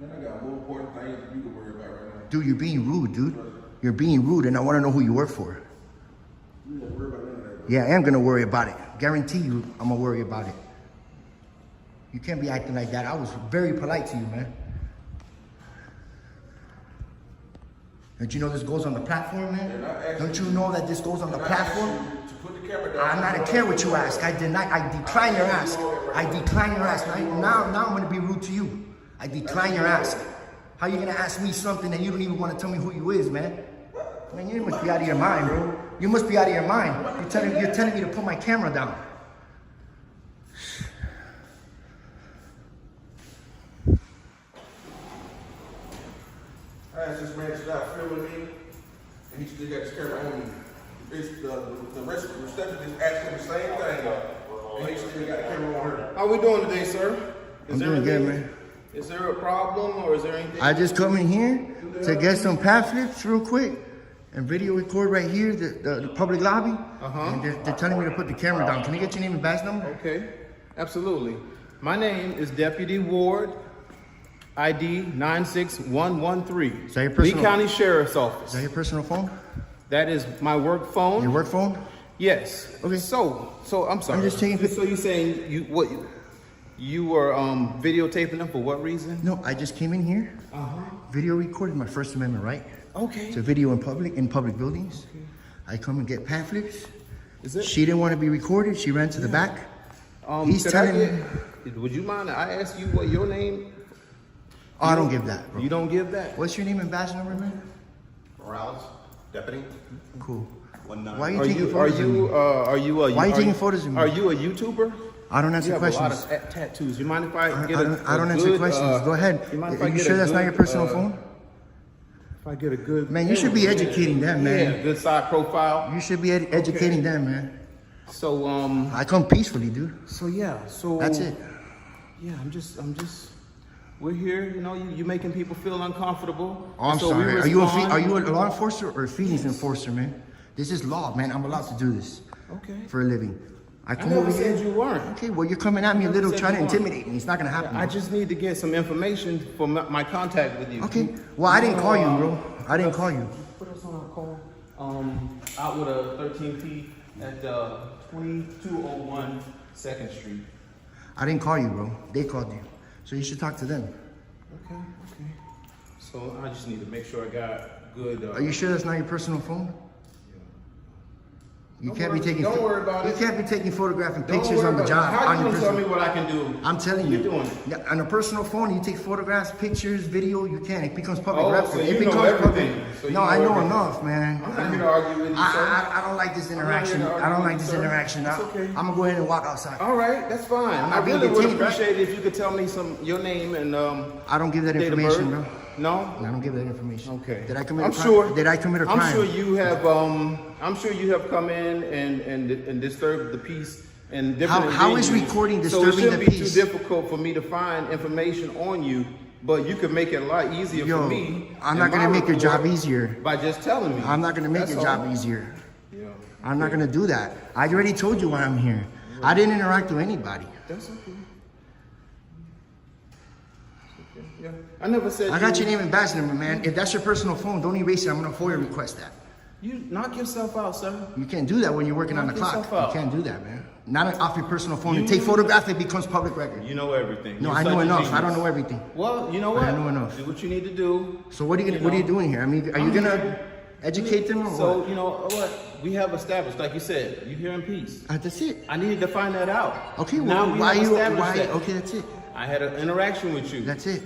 Man, I got more important things you can worry about right now. Dude, you're being rude, dude. You're being rude, and I want to know who you work for. You don't worry about none of that, bro. Yeah, I am going to worry about it. Guarantee you, I'm going to worry about it. You can't be acting like that. I was very polite to you, man. Don't you know this goes on the platform, man? Don't you know that this goes on the platform? To put the camera down. I'm not a care what you ask. I decline your ask. I decline your ask. Now I'm going to be rude to you. I decline your ask. How you going to ask me something and you don't even want to tell me who you is, man? Man, you must be out of your mind, bro. You must be out of your mind. You're telling me to put my camera down. I asked this man to stop filming me, and he still got his camera on me. The rest of the receptionist asked him the same thing, and he still got the camera on her. How we doing today, sir? I'm doing good, man. Is there a problem or is there anything? I just come in here to get some pamphlets real quick and video record right here, the public lobby. And they're telling me to put the camera down. Can I get your name and badge number? Okay, absolutely. My name is Deputy Ward, ID 96113. Is that your personal? Lee County Sheriff's Office. Is that your personal phone? That is my work phone. Your work phone? Yes. Okay. So I'm sorry. I'm just taking. So you saying you were videotaping them for what reason? No, I just came in here. Video recorded, my First Amendment right. Okay. To video in public buildings. Okay. I come and get pamphlets. Is it? She didn't want to be recorded. She ran to the back. He's telling me. Would you mind if I ask you what your name? Oh, I don't give that, bro. You don't give that? What's your name and badge number, man? Morales, deputy. Cool. 19. Why are you taking photos of me? Why are you taking photos of me? Are you a YouTuber? I don't answer questions. You have a lot of tattoos. You mind if I get I don't answer questions. Go ahead. Are you sure that's not your personal phone? If I get a good... Man, you should be educating them, man. Yeah, good side profile. You should be educating them, man. So, I come peacefully, dude. So, yeah. So... That's it. Yeah, I'm just... We're here, you know, you're making people feel uncomfortable. Oh, I'm sorry. Are you a law enforcer or a feelings enforcer, man? This is law, man. I'm allowed to do this. Okay. For a living. I come never over here. said you weren't. Okay, well, you're coming at me a little trying to intimidate me. It's not going to happen. I just need to get some information for my contact with you. Okay. Well, I didn't call you, bro. I didn't call you. Put us on a call. Out with a 13P at 2201 2nd Street. I didn't call you, bro. They called you. So you should talk to them. Okay. So I just need to make sure I got good... Are you sure that's not your personal phone? You can't be taking. Don't worry about it. You can't be taking photographing pictures on the job. How you gonna tell me what I can do? I'm telling you. You're doing it. Yeah, on a personal phone, you take photographs, pictures, video. You can. It becomes public Oh, record. so It you becomes know everything. public. So you No, know I know everything. enough, man. I'm not here to argue with you, sir. I don't like this interaction. here to I argue don't with like you, this sir. interaction. It's okay. I'm gonna go ahead and walk outside. All right, that's fine. I'm I not being really would detained, right? appreciate it if you could tell me your name and I don't give that date of information, birth. bro. No? I don't give that information. Okay. Did I commit? I'm a crime? sure. Did I commit a crime? I'm sure you have. I'm sure you have come in and disturbed the peace and different. How is recording disturbing the peace? So it shouldn't be too difficult for me to find information on you, but you could make it a lot easier for me. I'm not gonna make your job easier by just telling me. I'm not gonna make your job easier. Yeah. I'm not gonna do that. I already told you why I'm here. I didn't interact with anybody. That's okay. Yeah. I never said. I got your name and badge number, man. If that's your personal phone, don't erase it. I'm gonna FOIA request that. You knock yourself out, sir. You can't do that when you're working on the clock. out. You can't do that, man. Not off your personal phone. You take photographs, it becomes public record. You know everything. No, You're I know such a enough. genius. I don't know everything. Well, you know what? I know enough. Do what you need to do. So what are you doing here? I mean, are you gonna educate them or what? So you know what? We have established, like you said, you're here in peace. That's it. I needed to find that out. Okay, now well, we why have you? established Why? that. Okay, that's it. I had an interaction with you. That's it.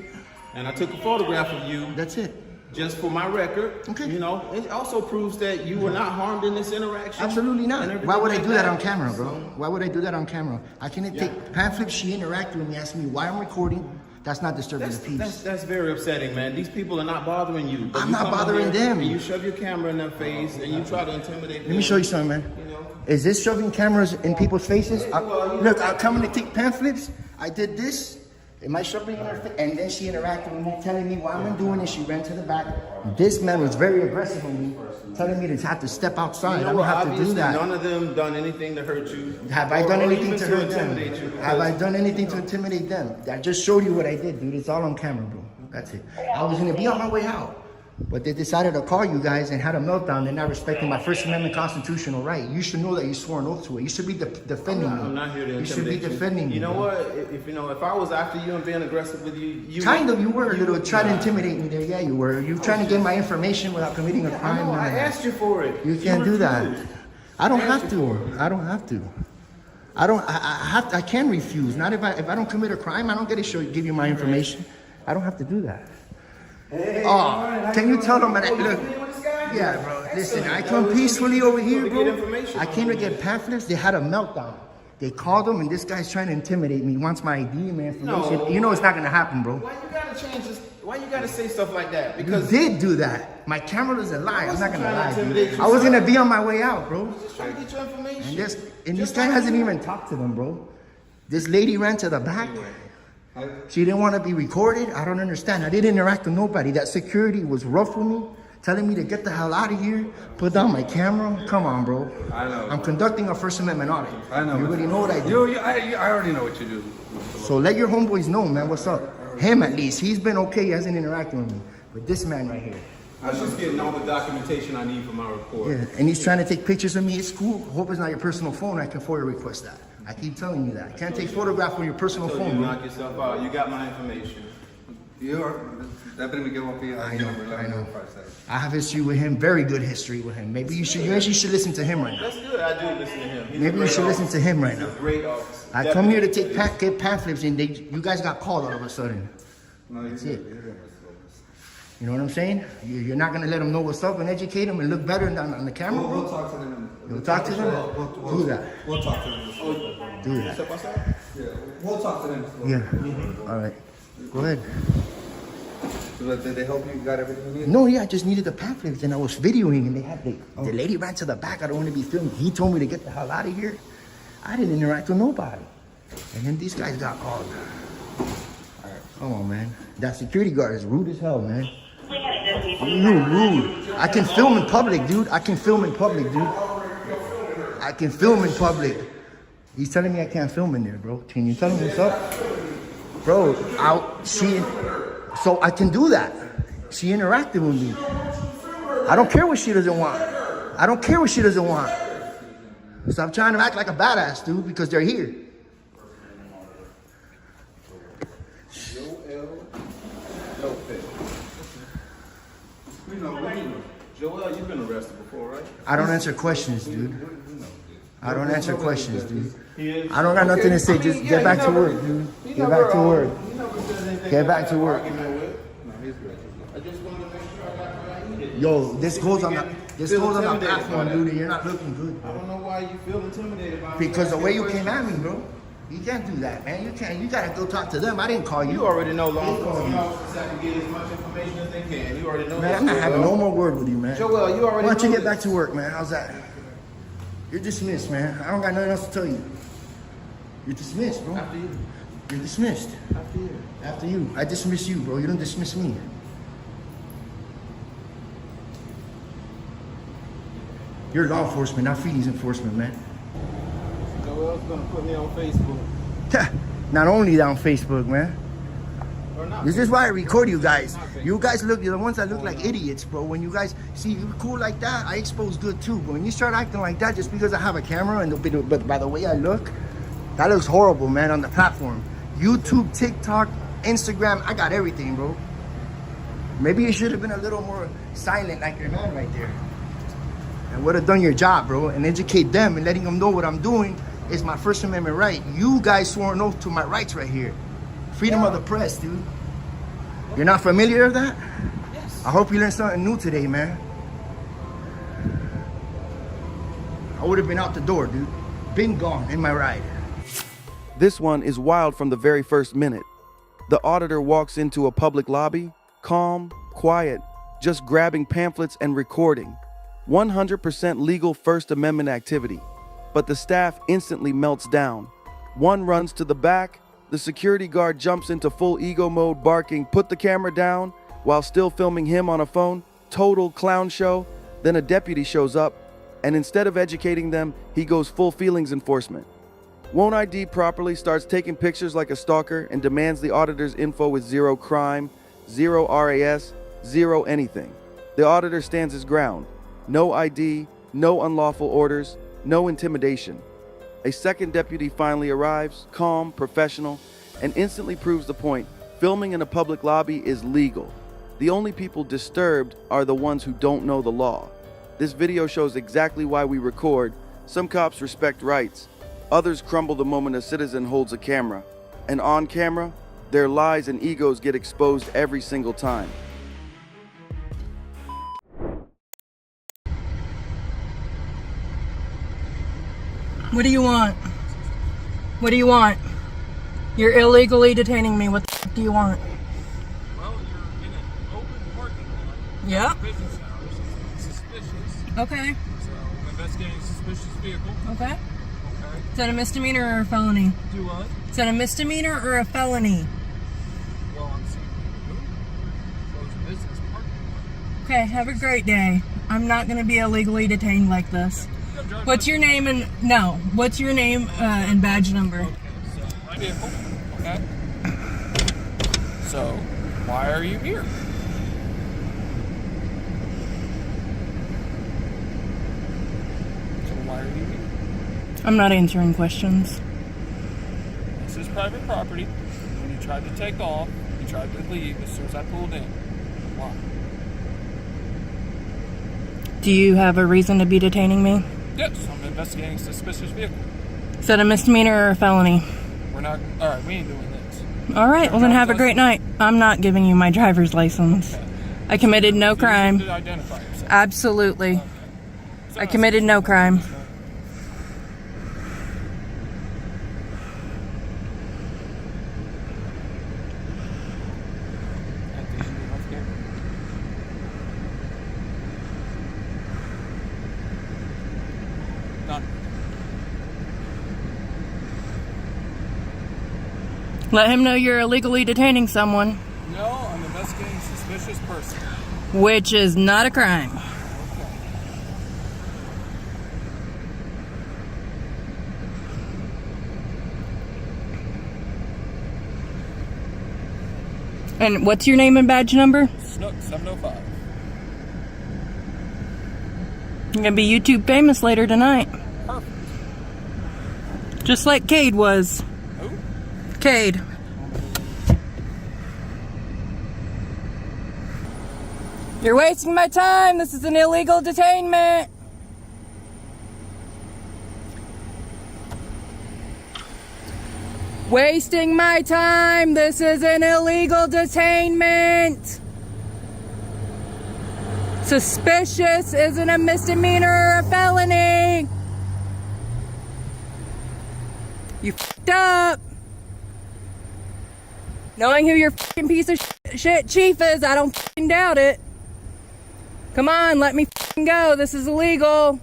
And I took a photograph of you. That's it. Just for my record. Okay. You know, it also proves that you were not harmed in this interaction. Absolutely not. and Why would I everything do like that on camera, bro? So, Why would I do that on camera? I can take pamphlets. She interacted with me, asking me why I'm recording. That's not disturbing the peace. That's very upsetting, man. These people are not bothering you. But I'm you not come in bothering there them. And you shove your camera in their face and you try to intimidate them. Let me show you something, man. You know? Is this shoving cameras in people's faces? Well, Look, I'm coming to take pamphlets. I did this. Am I shoving in her face? And then she interacted with me, telling me why I'm doing it. She ran to the back. This man was very aggressive on me, telling me to have to step outside. You know I don't what? have to do Obviously, that. none of them done anything to hurt you. Have I done anything even to hurt them? intimidate you? Have I done anything to intimidate them? I just showed you what I did, dude. It's all on camera, bro. That's it. I was gonna be on my way out, but they decided to call you guys and had a meltdown. They're not respecting my First Amendment constitutional right. You should know that you swore an oath to it. You should be defending me. I'm not here to You should be intimidate defending me. You know bro. what? If I was after you and being aggressive with you, Kind of, you were a little trying to intimidate me there. Yeah, you were. You trying to get my information without committing a crime. No, I asked you for it. You can't do that. refused. I don't have to. I don't have to. I can refuse. Not if I don't commit a crime, I don't get to give you my information. I don't have to do that. Oh, can you tell them that? Look, yeah, bro. Listen, I come peacefully over here, bro. I came to get pamphlets. They had a meltdown. They called them, and this guy's trying to intimidate me. He wants my ID and my information. No. You know it's not gonna happen, bro. Why you gotta change this? Why you gotta say stuff like that? You Because did do that. My camera is a lie. I'm not gonna lie, trying to dude. intimidate you, I was son. gonna be on my way out, bro. I'm just trying to get your information. And this guy hasn't even talked to them, bro. This lady ran to the back. She didn't want to be recorded. I don't understand. I didn't interact with nobody. That security was rough with me, telling me to get the hell out of here, put down my camera. Come on, bro. I know. I'm conducting a First Amendment audit. I know. You already know what I do. I already know what you do. So let your homeboys know, man. What's up? Him at least. He's been okay. He hasn't interacted with me. But this man right here. I was just getting all the documentation I need for my report. Yeah. And he's trying to take pictures of me. It's cool. Hope it's not your personal phone. I can FOIA request that. I keep telling you that. Can't take photographs on your personal So phone, you bro. knock yourself out. You got my information. Definitely give up here. I know. I have history with him, very good history with him. Maybe you actually should listen to him right now. That's good. I do listen to him. He's a Maybe you great should listen officer. to him right He's now. a great officer. I come here to get pamphlets, and you guys got called all of a sudden. That's it. You know what I'm saying? You're not gonna let them know what's up and educate them and look better on the camera. We'll talk to them. You'll talk to them? Do that. We'll talk to them. Do that. Step outside. Yeah, we'll talk to them. Yeah. All right. Go ahead. So did they help you? You got everything you need? No, yeah, I just needed the pamphlets, and I was videoing, and the lady ran to the back. I don't want to be filmed. He told me to get the hell out of here. I didn't interact with nobody. And then these guys got called. All right. Come on, man. That security guard is rude as hell, man. You rude. I can film in public, dude. I can film in public, dude. I can film in public. He's telling me I can't film in there, bro. Can you tell him what's up? Bro, so I can do that. She interacted with me. I don't care what she doesn't want. I don't care what she doesn't want. Stop trying to act like a badass, dude, because they're here. Joel, you've been arrested before, right? I don't answer questions, dude. I don't answer questions, dude. He is. I don't got nothing to say. Just get back to work, dude. Get back to work. Get back to work. I just wanted to make sure I got what I needed. Yo, this goes on the platform, dude, and you're not looking good, I bro. don't know why you feel intimidated by me. Because the way you asking came at me, bro. You can't do that, man. You can't. You gotta go talk to them. I didn't call you. You already know law enforcement officers have to get as much information as they can. You already know Man, that. I'm not having no more word with you, man. Joel, you already Why don't you know get this. back to work, man? How's that? You're dismissed, man. I don't got nothing else to tell you. You're dismissed, bro. After you. You're dismissed. After you. After you. I dismiss you, bro. You don't dismiss me. You're law enforcement, not fees enforcement, man. Joel's gonna put me on Facebook. Not only that on Facebook, man. Or not. This is why I record you guys. You guys you're the ones that look like idiots, bro. When you guys see you're cool like that, I expose good too. But when you start acting like that just because I have a camera but by the way I look, that looks horrible, man, on the platform. YouTube, TikTok, Instagram, I got everything, bro. Maybe you should have been a little more silent like your man right there. And would have done your job, bro, and educate them and letting them know what I'm doing is my First Amendment right. You guys swore an oath to my rights right here. Freedom of the press, dude. You're not familiar with that? Yes. I hope you learned something new today, man. I would have been out the door, dude. Been gone in my ride. This one is wild from the very first minute. The auditor walks into a public lobby, calm, quiet, just grabbing pamphlets and recording. 100% legal First Amendment activity. But the staff instantly melts down. One runs to the back, the security guard jumps into full ego mode barking, "Put the camera down," while still filming him on a phone. Total clown show. Then a deputy shows up, and instead of educating them, he goes full feelings enforcement. Won't ID properly, starts taking pictures like a stalker, and demands the auditor's info with zero crime. 0 RAS, 0 anything. The auditor stands his ground. No ID, no unlawful orders, no intimidation. A second deputy finally arrives, calm, professional, and instantly proves the point: filming in a public lobby is legal. The only people disturbed are the ones who don't know the law. This video shows exactly why we record. Some cops respect rights. Others crumble the moment a citizen holds a camera. And on camera, their lies and egos get exposed every single time. What do you want? What do you want? You're illegally detaining me. What the f do you want? Well, you're in an open parking lot. Yep. Business hours. It's suspicious. Okay. So I'm investigating a suspicious vehicle. Okay. Okay. Is that a misdemeanor or a felony? Do what? Is that a misdemeanor or a felony? Well, I'm saying closed business parking lot. Okay, have a great day. I'm not going to be illegally detained like this. What's your name and badge number? Okay, so my vehicle. Okay. So why are you here? So why are you here? I'm not answering questions. This is private property. When you tried to take off, you tried to leave as soon as I pulled in. Why? Do you have a reason to be detaining me? Yes, I'm investigating a suspicious vehicle. Is that a misdemeanor or a felony? We're not. All right, we ain't doing this. All right, well then have a great night. I'm not giving you my driver's license. Okay. I committed no You crime. need to identify yourself. Absolutely. Okay. So I committed no crime. At the end of healthcare. Done. Let him know you're illegally detaining someone, No, I'm investigating a suspicious person. which is not a crime. And what's your name and badge number? Snook 705. You're gonna be YouTube famous later tonight. Perfect. Just like Cade was. Who? Cade. You're wasting my time. This is an illegal detainment. Wasting my time. This is an illegal detainment. Suspicious isn't a misdemeanor or a felony. You f***ed up. Knowing who your f***ing piece of shit chief is, I don't f***ing doubt it. Come on, let me f***ing go. This is illegal.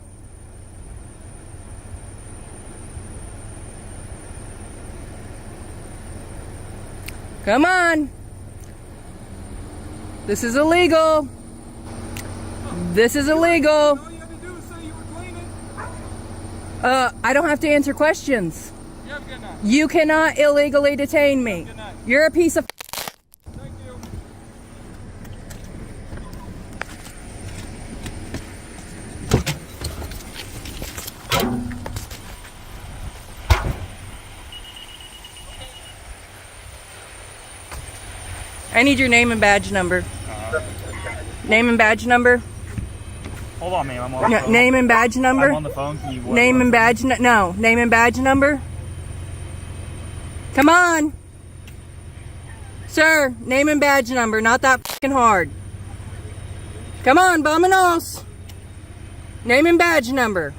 Come on. This is illegal. This is illegal. All you had to do was say you were cleaning. I don't have to answer questions. You have a good night. You cannot illegally detain me. Good night. You're a piece of Thank you. I need your name and badge number. Name and badge number. Hold on, ma'am. I'm on the No, phone. name and badge number. I'm on the phone. Can you Name and badge. No, name and badge number. Come on, sir. Name and badge number. Not that fucking hard. Come on, vámonos. Name and badge number.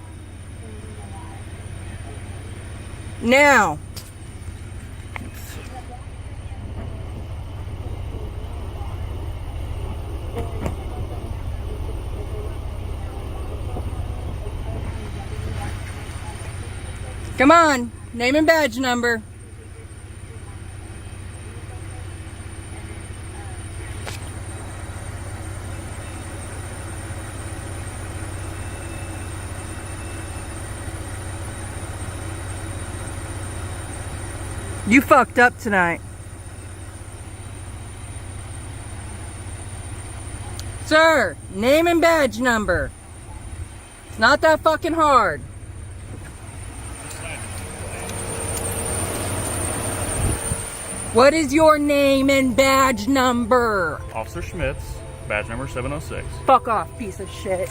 Now. Come on, name and badge number. You fucked up tonight. Sir, name and badge number. It's not that fucking hard. What is your name and badge number? Officer Schmitz, badge number 706. Fuck off, piece of shit.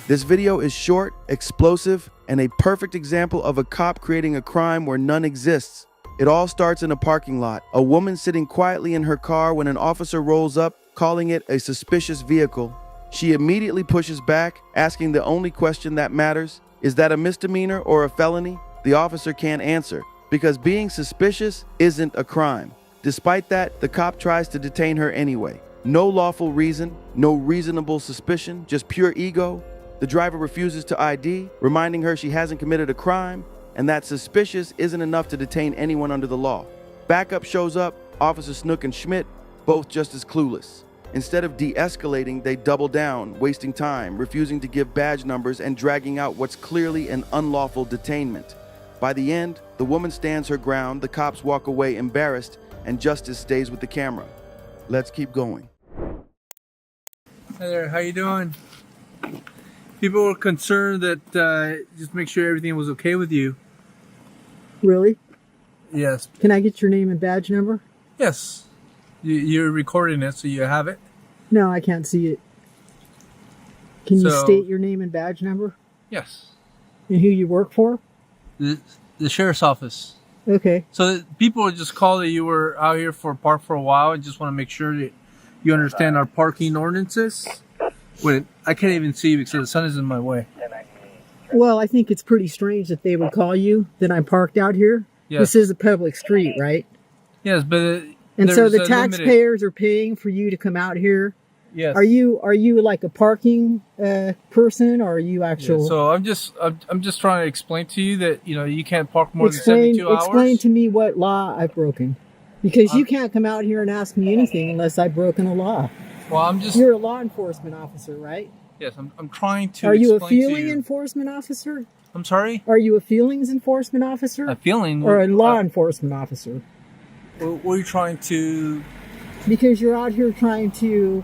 This video is short, explosive, and a perfect example of a cop creating a crime where none exists. It all starts in a parking lot. A woman sitting quietly in her car when an officer rolls up, calling it a suspicious vehicle. She immediately pushes back, asking the only question that matters: is that a misdemeanor or a felony? The officer can't answer, because being suspicious isn't a crime. Despite that, the cop tries to detain her anyway. No lawful reason, no reasonable suspicion, just pure ego. The driver refuses to ID, reminding her she hasn't committed a crime, and that suspicious isn't enough to detain anyone under the law. Backup shows up, Officer Snook and Schmidt, both just as clueless. Instead of de-escalating, they double down, wasting time, refusing to give badge numbers and dragging out what's clearly an unlawful detainment. By the end, the woman stands her ground, the cops walk away embarrassed, and justice stays with the camera. Let's keep going. Hey there, how you doing? People were concerned that just make sure everything was okay with you. Really? Yes. Can I get your name and badge number? Yes. You're recording it, so you have it. No, I can't see it. Can you So- state your name and badge number Yes. and who you work for? The sheriff's office. Okay. So people would just call that you were out here for park for a while and just want to make sure that you understand our parking ordinances. Wait, I can't even see because the sun is in my way. Well, I think it's pretty strange that they would call you that I'm parked out here. Yes. This is a public street, right? Yes, but And so there's the a taxpayers are paying for you to come out here. Yes. Are you like a parking person, or are you Yeah, actual? so I'm just trying to explain to you that you can't park more than 72 hours. Explain to me what law I've broken, because you can't come out here and ask me anything unless I've broken a law. Well, I'm just You're a law enforcement officer, right? yes. I'm trying to. Are you a explain to feeling you. enforcement officer? I'm sorry. Are you a feelings enforcement officer? A feeling Or a law enforcement officer? What are you trying to? Because you're out here trying to.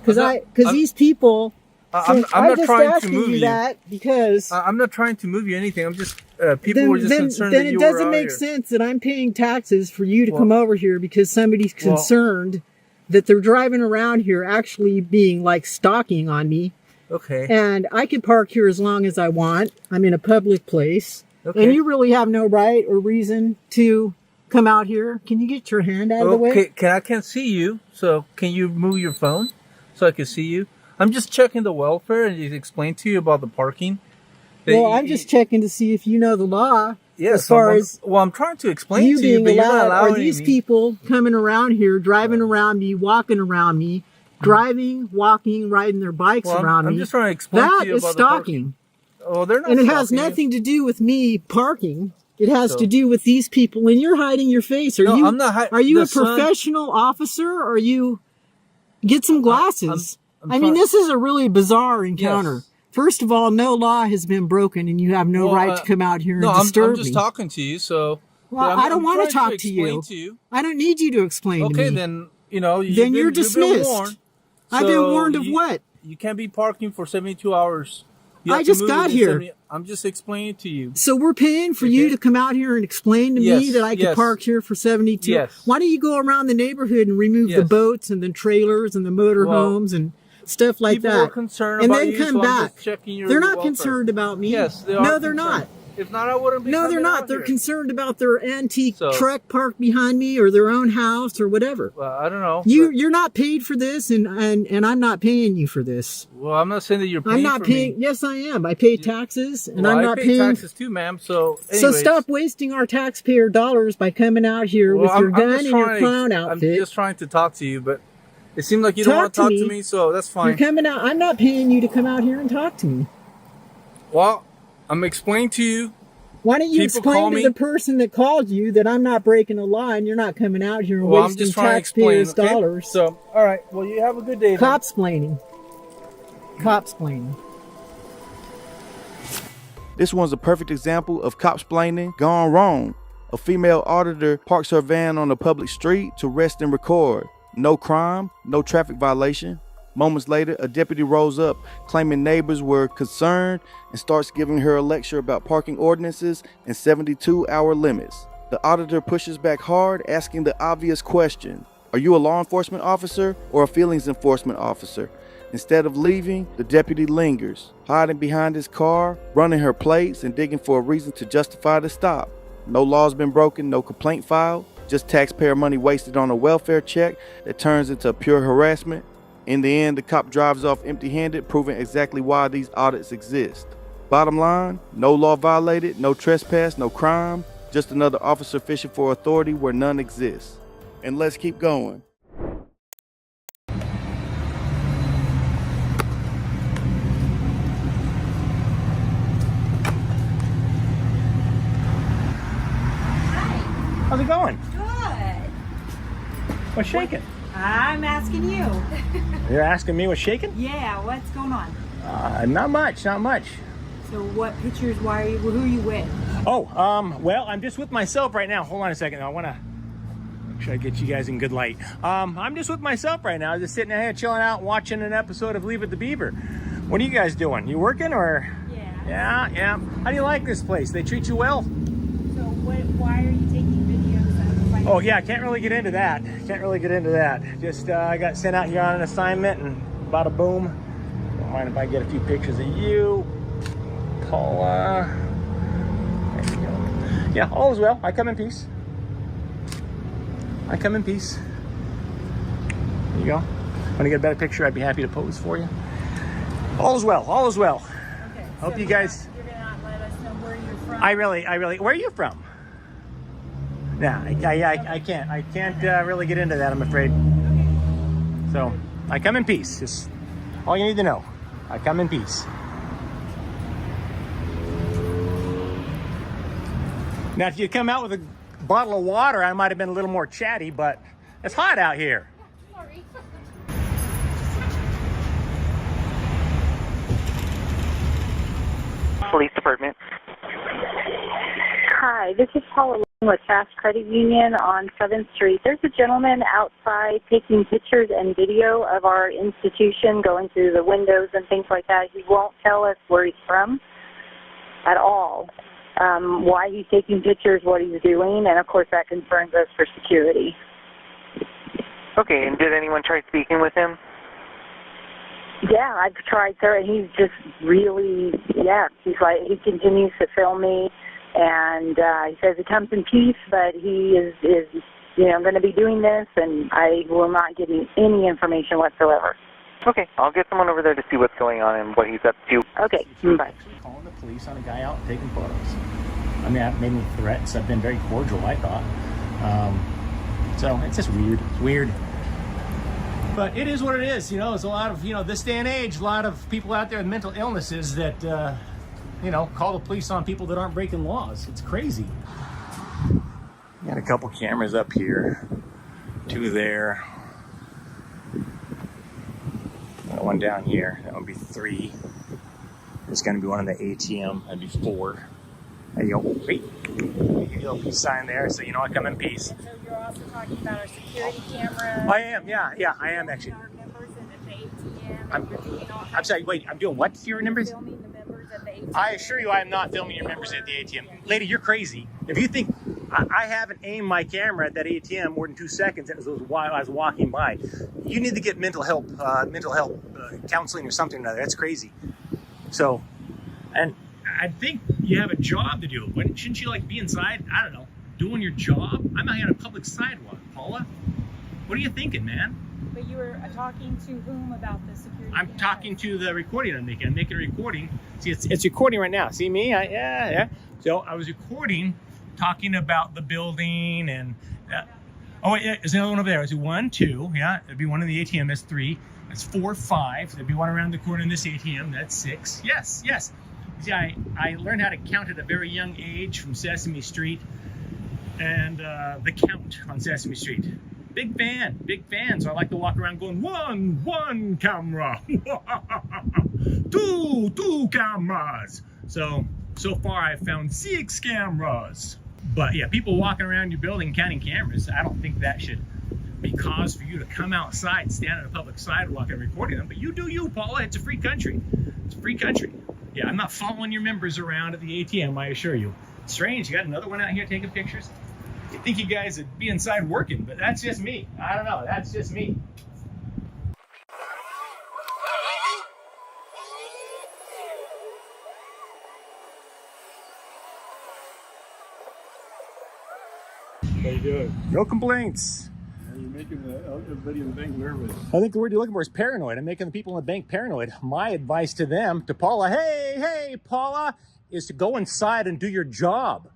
Because I'm not- these people. I'm not just trying to asking move you. that because. I'm not trying to move you anything. I'm just people were just concerned then that it you doesn't were out make here. sense that I'm paying taxes for you to come over here because somebody's Well- concerned that they're driving around here actually being like stalking on me. Okay. And I can park here as long as I want. I'm in a public place. Okay. And you really have no right or reason to come out here. Can you get your hand out of the way? Okay. I can't see you, so can you move your phone so I can see you? I'm just checking the welfare and just explain to you about the parking. Well, I'm just checking to see if you know the law. Yes, as far as I'm trying to explain you to you, being but you're not allowed, are allowing these me. people coming around here, driving around me, walking around me, driving, walking, riding their bikes Well, around I'm me? just trying to explain That to you is about stalking. the parking. Oh, they're not. And it has stalking you. nothing to do with me parking. It has So- to do with these people, and you're hiding your face. Are No, you? I'm not Are you the a sun- professional officer? Or are you? Get some glasses. I'm I mean, try- this is a really bizarre encounter. Yes. First of all, no law has been broken, and you have no Well, right to come out here and No, I'm disturb just me. talking to you, so. Well, I'm- I don't I'm want to trying talk to explain you. to you. I don't need you to explain to Okay, me. then Then you're dismissed. warned. I've been So warned of what? You can't be parking for 72 hours. You I have to just move got within here. 70 I'm just explaining to you. So we're paying for you Okay. to come out here and explain to me Yes, that I can yes. park here for 72. Yes. Why don't you go around the neighborhood and remove the Yes. boats and the trailers and the motorhomes and stuff like People that? are concerned and about then you, come so I'm back. just checking your They're not welfare. concerned about me. Yes, they are. No, they're concerned. not. If not, I wouldn't be. No, they're coming not. out They're here. concerned about their antique So- truck parked behind me or their own house or whatever. Well, I don't know. You're not paid for this, and I'm not paying you for this. Well, I'm not saying that you're paying I'm not for paying. me. Yes, I am. I pay taxes, and Well, I'm I not pay paying. taxes too, ma'am. So, So anyways. stop wasting our taxpayer dollars by coming out here Well, with your I'm gun just and your trying- clown I'm outfit. just trying to talk to you, but it seemed like you don't Talk want to to talk me. to me, so that's You're fine. coming out. I'm not paying you to come out here and talk to me. Well, I'm explaining to you. Why don't you People call explain to me- the person that called you that I'm not breaking a law and you're not coming out here and Well, I'm wasting just trying to explain. taxpayers' Okay? dollars? So, all right. Well, you have a good day. then. Copsplaining. Copsplaining. This one's a perfect example of copsplaining gone wrong. A female auditor parks her van on a public street to rest and record. No crime, no traffic violation. Moments later, a deputy rolls up, claiming neighbors were concerned and starts giving her a lecture about parking ordinances and 72-hour limits. The auditor pushes back hard, asking the obvious question: are you a law enforcement officer or a feelings enforcement officer? Instead of leaving, the deputy lingers, hiding behind his car, running her plates and digging for a reason to justify the stop. No law's been broken, no complaint filed, just taxpayer money wasted on a welfare check that turns into pure harassment. In the end, the cop drives off empty-handed, proving exactly why these audits exist. Bottom line, no law violated, no trespass, no crime, just another officer fishing for authority where none exists. And let's keep going. How's it going? Good. What's shaking? I'm asking you. You're asking me what's shaking? Yeah, what's going on? Not much, not much. So what pictures, why are you, who are you with? Oh, well, I'm just with myself right now. Hold on a second. I want to make sure I get you guys in good light. I'm just with myself right now. Just sitting here chilling out, watching an episode of Leave It to Beaver. What are you guys doing? You working or? Yeah. Yeah. How do you like this place? They treat you well? So why are you taking videos of Oh yeah, I can't really get into that. Just I got sent out here on an assignment and bada boom. Don't mind if I get a few pictures of you, Paula. There you go. Yeah, all is well. I come in peace. There you go. Want to get a better picture? I'd be happy to pose for you. All is well. Okay. Hope so you guys. You're not let us know where you're from. I really. Where are you from? Yeah, I can't really get into that, I'm afraid. So, I come in peace. Just all you need to know. I come in peace. Now, if you come out with a bottle of water, I might have been a little more chatty, but it's hot out here. Sorry. Police Department. Hi, this is Paula with Fast Credit Union on 7th Street. There's a gentleman outside taking pictures and video of our institution, going through the windows and things like that. He won't tell us where he's from at all, why he's taking pictures, what he's doing, and of course that concerns us for security. Okay, and did anyone try speaking with him? Yeah, I've tried, sir, and he's just really, he's like, he continues to film me. And he says he comes in peace, but he is going to be doing this, and I will not give you any information whatsoever. Okay, I'll get someone over there to see what's going on and what he's up to. Okay, bye. Calling the police on a guy out taking photos. I mean, I've made any threats. I've been very cordial, I thought. So it's just weird. It's weird. But it is what it is. There's a lot of, this day and age, a lot of people out there with mental illnesses that, call the police on people that aren't breaking laws. It's crazy. Got a couple cameras up here. 2 there. Got one down here. That would be 3. There's going to be one in the ATM. That'd be 4. There you go. Wait. Your little peace sign there, so I come in peace. And so you're also talking about our security cameras. I am, yeah, I am actually. Our members in the ATM. I'm sorry, wait, I'm doing what to your members? Filming the members at the ATM. I assure you I am not filming your members at the ATM. Lady, you're crazy. If you think I haven't aimed my camera at that ATM more than 2 seconds while I was walking by, you need to get mental health counseling or something or other. That's crazy. So, and I think you have a job to do. Shouldn't you be inside, I don't know, doing your job? I'm out here on a public sidewalk, Paula. What are you thinking, man? But you were talking to whom about the security I'm cameras? talking to the recording I'm making. I'm making a recording. See, it's recording right now. See me? Yeah. So I was recording, talking about the building and... oh, wait, yeah, there's another one over there. Is it 1, 2? Yeah, there'd be one in the ATM. That's 3. That's 4, 5. There'd be one around the corner in this ATM. That's 6. Yes. See, I learned how to count at a very young age from Sesame Street and the count on Sesame Street. Big fan. So I like to walk around going, 1 camera, 2 cameras. So far I've found 6 cameras. But yeah, people walking around your building counting cameras, I don't think that should be cause for you to come outside, stand on a public sidewalk and recording them. But you do you, Paula. It's a free country. It's a free country. Yeah, I'm not following your members around at the ATM, I assure you. Strange, you got another one out here taking pictures? You think you guys would be inside working, but that's just me. I don't know, that's just me. How you doing? No complaints. You're making everybody in the bank nervous. I think the word you're looking for is paranoid. I'm making the people in the bank paranoid. My advice to them, to Paula, hey, Paula, is to go inside and do your job.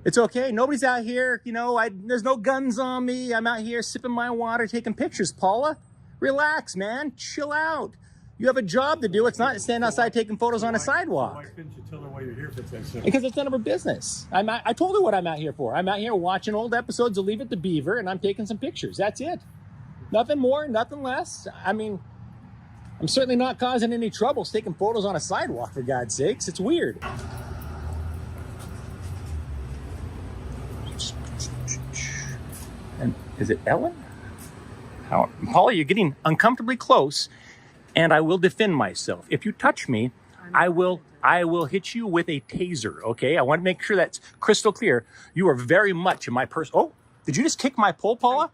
It's okay. Nobody's out here, you know, there's no guns on me. I'm out here sipping my water, taking pictures. Paula, relax, man. Chill out. You have a job to do. It's not to stand outside taking photos on a sidewalk. Why couldn't you tell her why you're here if it's that simple? Because it's none of her business. I told her what I'm out here for. I'm out here watching old episodes of Leave It to Beaver, and I'm taking some pictures. That's it. Nothing more, nothing less. I mean, I'm certainly not causing any trouble taking photos on a sidewalk, for God's sakes. It's weird. And is it Ellen? Paula, you're getting uncomfortably close, and I will defend myself. If you touch me, I will hit you with a taser, okay? I want to make sure that's crystal clear. You are very much in my person. Oh, did you just kick my pole, Paula?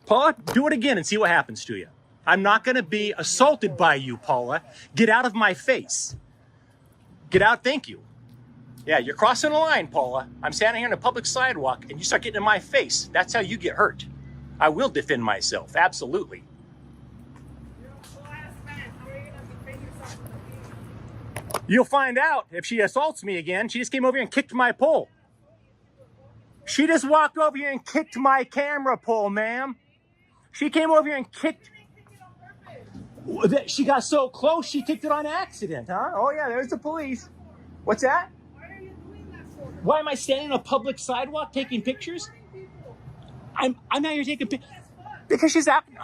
Paula, do it again and see what happens to you. I'm not going to be assaulted by you, Paula. Get out of my face. Get out, thank you. Yeah, you're crossing the line, Paula. I'm standing here on a public sidewalk and you start getting in my face. That's how you get hurt. I will defend myself, absolutely. You'll find out if she assaults me again. She just came over here and kicked my pole. She just walked over here and kicked my camera pole, ma'am. She came over here and kicked. She got so close, she kicked it on accident, huh? Oh yeah, there's the police. What's that? Why are you doing that for? Why am I standing on a public sidewalk taking pictures? I'm out here taking pictures. Because she's out. Your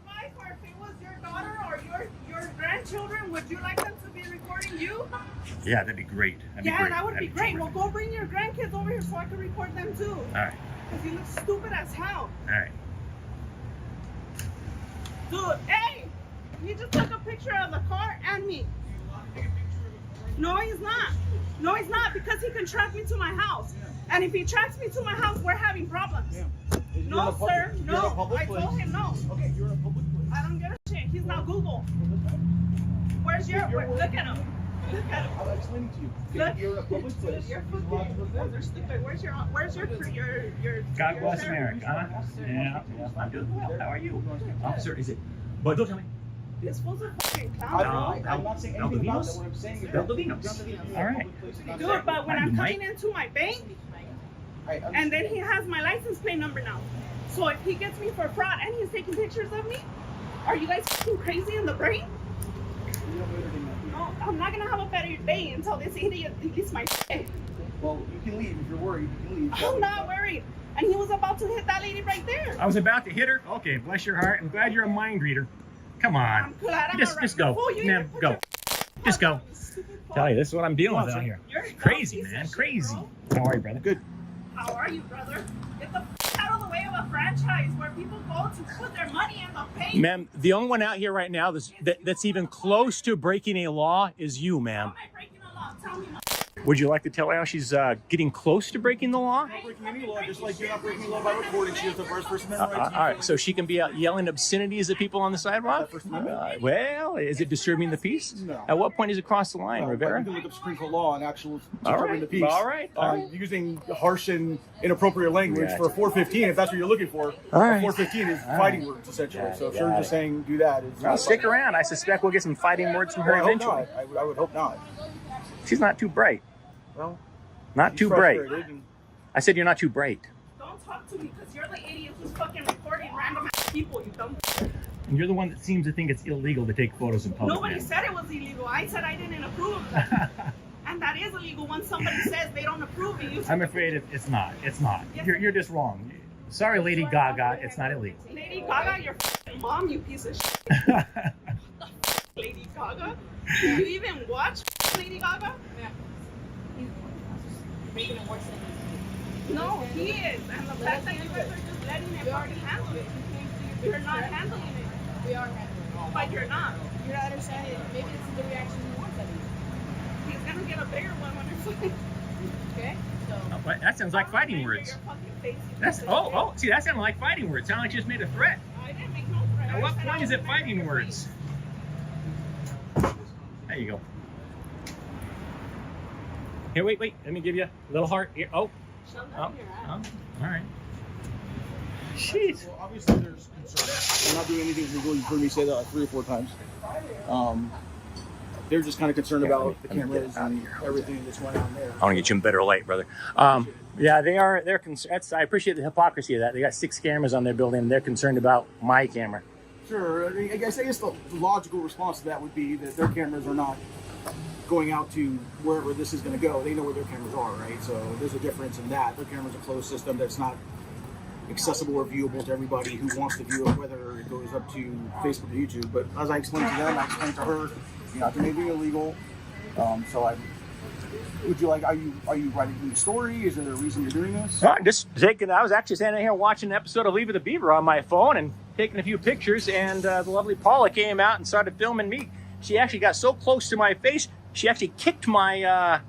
wife, or if it was your daughter or your grandchildren, would you like them to be recording you? Yeah, that'd be great. That would be great. Well, go bring your grandkids over here so I can record them too. All right. Because you look stupid as hell. All right. Dude, hey! He just took a picture of the car and me. No, he's not. No, he's not, because he can track me to my house. And if he tracks me to my house, we're having problems. No, sir. No. I told him no. Okay, you're in a public place. I don't give a shit. He's not Google. Look at him. Look at him. I'll explain it to you. Look. You're in a public place. You're they're stupid. Where's your God bless America, huh? Yeah, I'm doing well. How are you? Officer, is it? But don't tell me. You're supposed to fucking clown. I'm not saying anything about that. What I'm saying is Valdovinos. All right. Dude, but when I'm coming into my bank, and then he has my license plate number now. So if he gets me for fraud and he's taking pictures of me, are you guys fucking crazy in the brain? No, I'm not gonna have a better day until this idiot deletes my shit. Well, you can leave if you're worried. You can leave. I'm not worried. And he was about to hit that lady right there. I was about to hit her? Okay, bless your heart. I'm glad you're a mind reader. Come on. I'm glad I'm just go. Ma'am, go. Just go. Tell you, this is what I'm dealing with out here. You're Crazy, man. Crazy. How are you, brother? Good. How are you, brother? Get the out of the way of a franchise where people go to put their money in the bank. Ma'am, the only one out here right now that's even close to breaking a law is you, ma'am. How am I breaking a law? Tell me. Would you like to tell her how she's getting close to breaking the law? You're not breaking any law, just like you're not breaking law by recording. She is the first person All right, so she can be out yelling obscenities at people on the sidewalk? Well, is it disturbing the peace? No. At what point does it cross the line, Rivera? You can look up Supreme Court law and actual All disturbing right, the peace. all right. Using harsh and inappropriate language for 415, if that's what you're looking for. All right. 415 is fighting words, essentially. So if you're just saying do that. Well, stick around. I suspect we'll get some fighting words from her I hope eventually. not. I would hope not. She's not too bright. Well, Not she's too bright. frustrated and- I said you're not too bright. Don't talk to me because you're the idiot who's fucking recording random people, you dumb. And you're the one that seems to think it's illegal to take photos in public. Nobody man. said it was illegal. I said I didn't approve of that. And that is illegal when somebody says they don't approve of you. I'm afraid it's not. It's not. Yes. You're just wrong. Sorry, Lady Gaga. It's not illegal. Lady Gaga, your fucking mom, you piece of shit. Lady Gaga? Do you even watch Lady Gaga? Yeah. Making it worse than No, he is. And the fact that you guys are just letting him fucking handle it. You're not handling it. We are handling it. But you're not. You're not understanding. Maybe this is the reaction you want of you. He's gonna get a bigger one when it's Okay? So. Oh, but that sounds like fighting words. That's see, that sounded like fighting words. Sounded like you just made a threat. I didn't make no threat. At what point is it fighting words? There you go. Here, wait. Let me give you a little heart. Here. Oh. All right. Jeez. Well, obviously there's concern. We're not doing anything illegal. You've heard me say that like 3 or 4 times. They're just kind of concerned about the cameras and everything that's going on there. I want to get you in better light, brother. Yeah, they are. They're concerned. I appreciate the hypocrisy of that. They got 6 cameras on their building, and they're concerned about my camera. Sure. I guess the logical response to that would be that their cameras are not going out to wherever this is going to go. They know where their cameras are, right? So there's a difference in that. Their camera's a closed system that's not accessible or viewable to everybody who wants to view it, whether it goes up to Facebook or YouTube. But as I explained to them, I explained to her, you're not doing anything illegal. Would you like? Are you writing a new story? Is there a reason you're doing this? I'm just taking. I was actually standing here watching an episode of Leave It to Beaver on my phone and taking a few pictures. And the lovely Paula came out and started filming me. She actually got so close to my face, she actually kicked my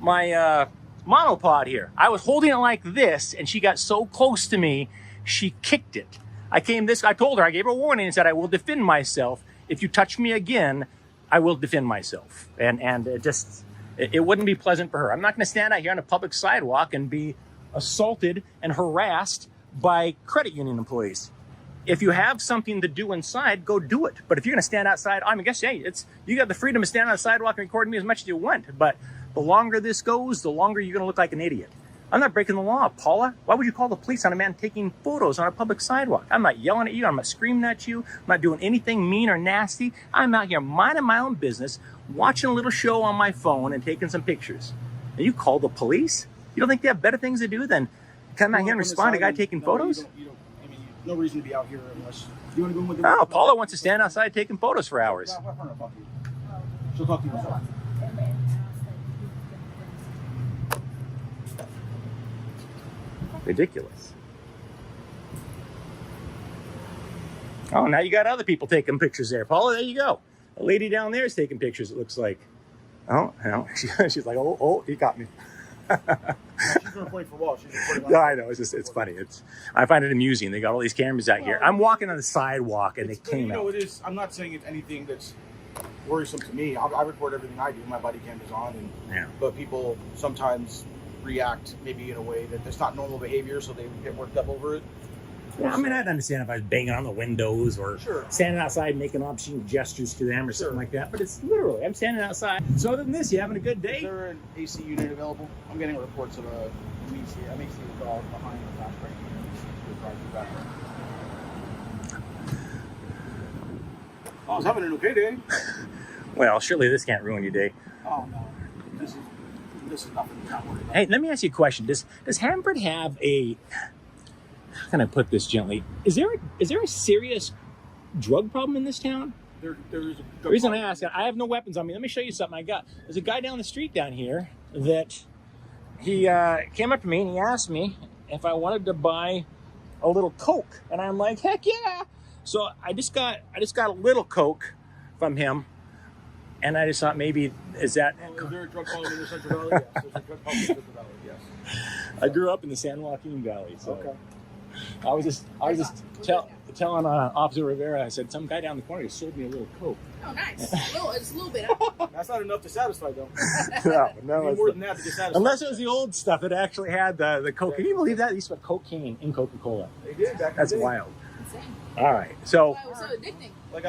monopod here. I was holding it like this, and she got so close to me, she kicked it. I told her, I gave her a warning and said, I will defend myself. If you touch me again, I will defend myself. And it wouldn't be pleasant for her. I'm not going to stand out here on a public sidewalk and be assaulted and harassed by credit union employees. If you have something to do inside, go do it. But if you're going to stand outside, I guess, hey, you got the freedom to stand on the sidewalk and record me as much as you want. But the longer this goes, the longer you're going to look like an idiot. I'm not breaking the law, Paula. Why would you call the police on a man taking photos on a public sidewalk? I'm not yelling at you. I'm not screaming at you. I'm not doing anything mean or nasty. I'm out here minding my own business, watching a little show on my phone and taking some pictures. And you call the police? You don't think they have better things to do than come out here and respond to a guy taking photos? No reason to be out here unless you want to go with the. No, Paula wants to stand outside taking photos for hours. She'll talk to you herself. Ridiculous. Oh, now you got other people taking pictures there. Paula, there you go. A lady down there is taking pictures, it looks like. Oh, no. She's like, oh, he got me. She's going to play for ball. No, I know. It's funny. I find it amusing. They got all these cameras out here. I'm walking on the sidewalk and they came out. It is. I'm not saying it's anything that's worrisome to me. I record everything I do. My body cam is on, but people sometimes react maybe in a way that's not normal behavior, so they get worked up over it. Yeah, I mean, I'd understand if I was banging on the windows or standing outside making obscene gestures to them or something like that, but it's literally, I'm standing outside. So other than this, you having a good day? Is there an AC unit available? I'm getting reports of an AC dog behind the flash right here. I was having an okay day. Well, surely this can't ruin your day. Oh, no. This is nothing to not worry about. Hey, let me ask you a question. Does Hanford have a... How can I put this gently? Is there a serious drug problem in this town? There is a the reason I ask, I have no weapons on me. Let me show you something I got. There's a guy down the street down here that he came up to me and he asked me if I wanted to buy a little Coke, and I'm like, heck yeah! So I just got a little Coke from him, and I just thought maybe is that. Is there a drug problem in the Central Valley? Yes, there's a drug problem in the Central Valley. Yes. I grew up in the San Joaquin Valley, so. Okay. I was just telling Officer Rivera, I said, some guy down the corner sold me a little Coke. Oh, nice. It's a little bit. That's not enough to satisfy, though. No, more than that to get satisfied. Unless it was the old stuff that actually had the Coke. Can you believe that? They used to put cocaine in Coca-Cola. They did back That's in the day. wild. All right, so. It was so addicting. Like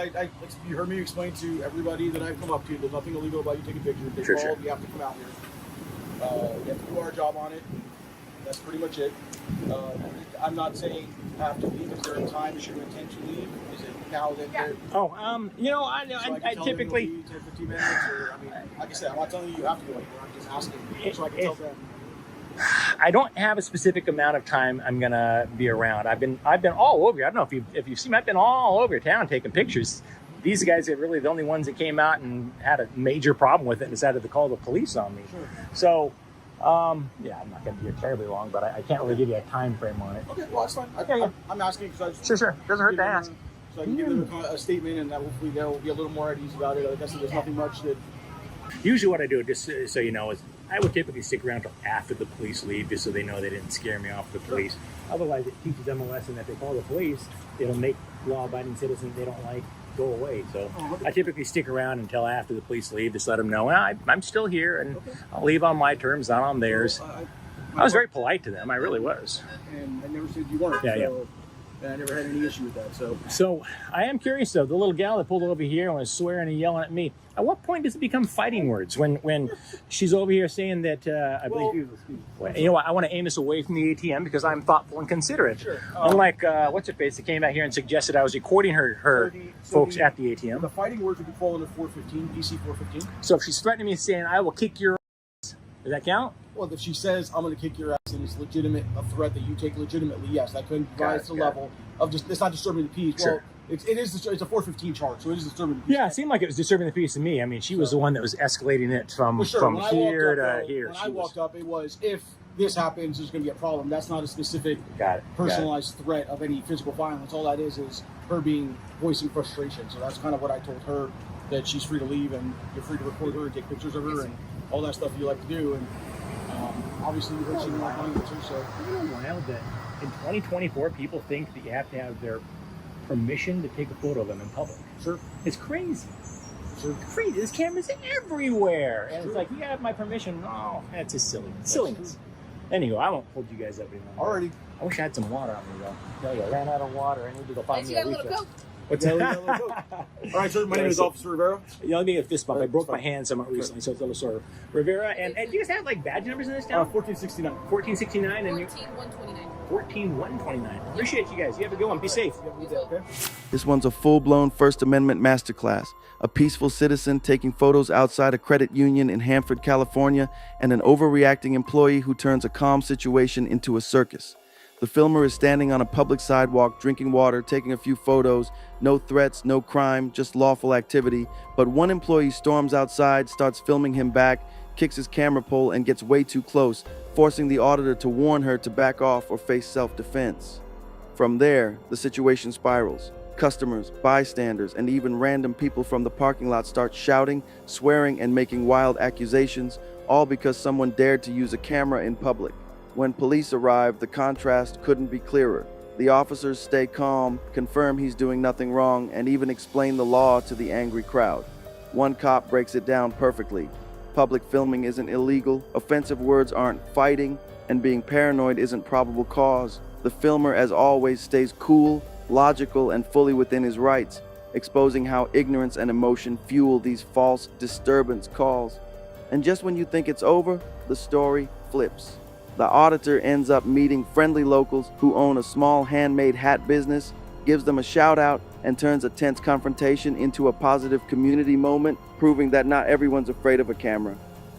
you heard me explain to everybody that I've come up to, there's nothing illegal about you taking pictures. They called, you have to come out here. We have to do our job on it. That's pretty much it. I'm not saying you have to leave. Is there a time that you intend to leave? Is it now that they're... Oh, I typically... 10, 15 minutes, or, I mean, like I said, I'm not telling you have to go anywhere. I'm just asking so I can tell them. I don't have a specific amount of time I'm gonna be around. I've been all over. I don't know if you've seen me. I've been all over town taking pictures. These guys are really the only ones that came out and had a major problem with it and decided to call the police on me. Sure. So Yeah, I'm not going to be here terribly long, but I can't really give you a time frame on it. Okay, well, that's fine. I'm asking because Sure. Doesn't hurt to ask. So I can give them a statement, and that hopefully they'll be a little more at ease about it. I guess there's nothing much that. Usually what I do, just so you know, is I would typically stick around until after the police leave, just so they know they didn't scare me off the police. Otherwise, it teaches them a lesson that they call the police, it'll make law-abiding citizens they don't like go away. So I typically stick around until after the police leave, just let them know, well, I'm still here, and I'll leave on my terms, not on theirs. I was very polite to them, I really was. And I never said you weren't. Yeah. I never had any issue with that. So I am curious though. The little gal that pulled over here and was swearing and yelling at me. At what point does it become fighting words? When she's over here saying that I believe you know what? I want to aim this away from the ATM because I'm thoughtful and considerate. Sure. Unlike what's her face that came out here and suggested I was recording her folks at the ATM. The fighting words would be fall under 415, PC 415. So if she's threatening me saying I will kick your ass, does that count? Well, if she says I'm going to kick your ass and it's legitimate, a threat that you take legitimately, yes, that could rise to the level of just it's not disturbing the peace. Sure. Well, it's a 415 charge, so it is disturbing the peace. Yeah, it seemed like it was disturbing the peace to me. I mean, she was the one that was escalating it from here to here. When I walked up, it was if this happens, there's going to be a problem. That's not a specific personalized threat of any physical violence. All that is her voicing frustration. So that's kind of what I told her, that she's free to leave and you're free to record her and take pictures of her and all that stuff you like to do. And obviously, you heard she didn't like money too. So isn't it wild that in 2024 people think that you have to have their permission to take a photo of them in public? Sure. It's crazy. It's crazy. There's cameras everywhere. And it's like, you have my permission. No, that's just silliness. Anyway, I won't hold you guys up anymore. Alrighty. I wish I had some water on me, though. I ran out of water. I need to go find me You got a a little refill. Coke? What's that? All right, sir. My name is Officer Rivera. You know, give this bump. I broke my hand somewhat recently, so it's a little sore. Rivera, and do you guys have like badge numbers in this town? 1469. 1469 and 14129. 14129. Appreciate you guys. You have a good one. Be safe. This one's a full-blown First Amendment masterclass. A peaceful citizen taking photos outside a credit union in Hanford, California, and an overreacting employee who turns a calm situation into a circus. The filmer is standing on a public sidewalk, drinking water, taking a few photos. No threats, no crime, just lawful activity. But one employee storms outside, starts filming him back, kicks his camera pole, and gets way too close, forcing the auditor to warn her to back off or face self-defense. From there, the situation spirals. Customers, bystanders, and even random people from the parking lot start shouting, swearing, and making wild accusations, all because someone dared to use a camera in public. When police arrive, the contrast couldn't be clearer. The officers stay calm, confirm he's doing nothing wrong, and even explain the law to the angry crowd. One cop breaks it down perfectly. Public filming isn't illegal, offensive words aren't fighting, and being paranoid isn't probable cause. The filmer, as always, stays cool, logical, and fully within his rights, exposing how ignorance and emotion fuel these false disturbance calls. And just when you think it's over, the story flips. The auditor ends up meeting friendly locals who own a small handmade hat business, gives them a shout out, and turns a tense confrontation into a positive community moment, proving that not everyone's afraid of a camera.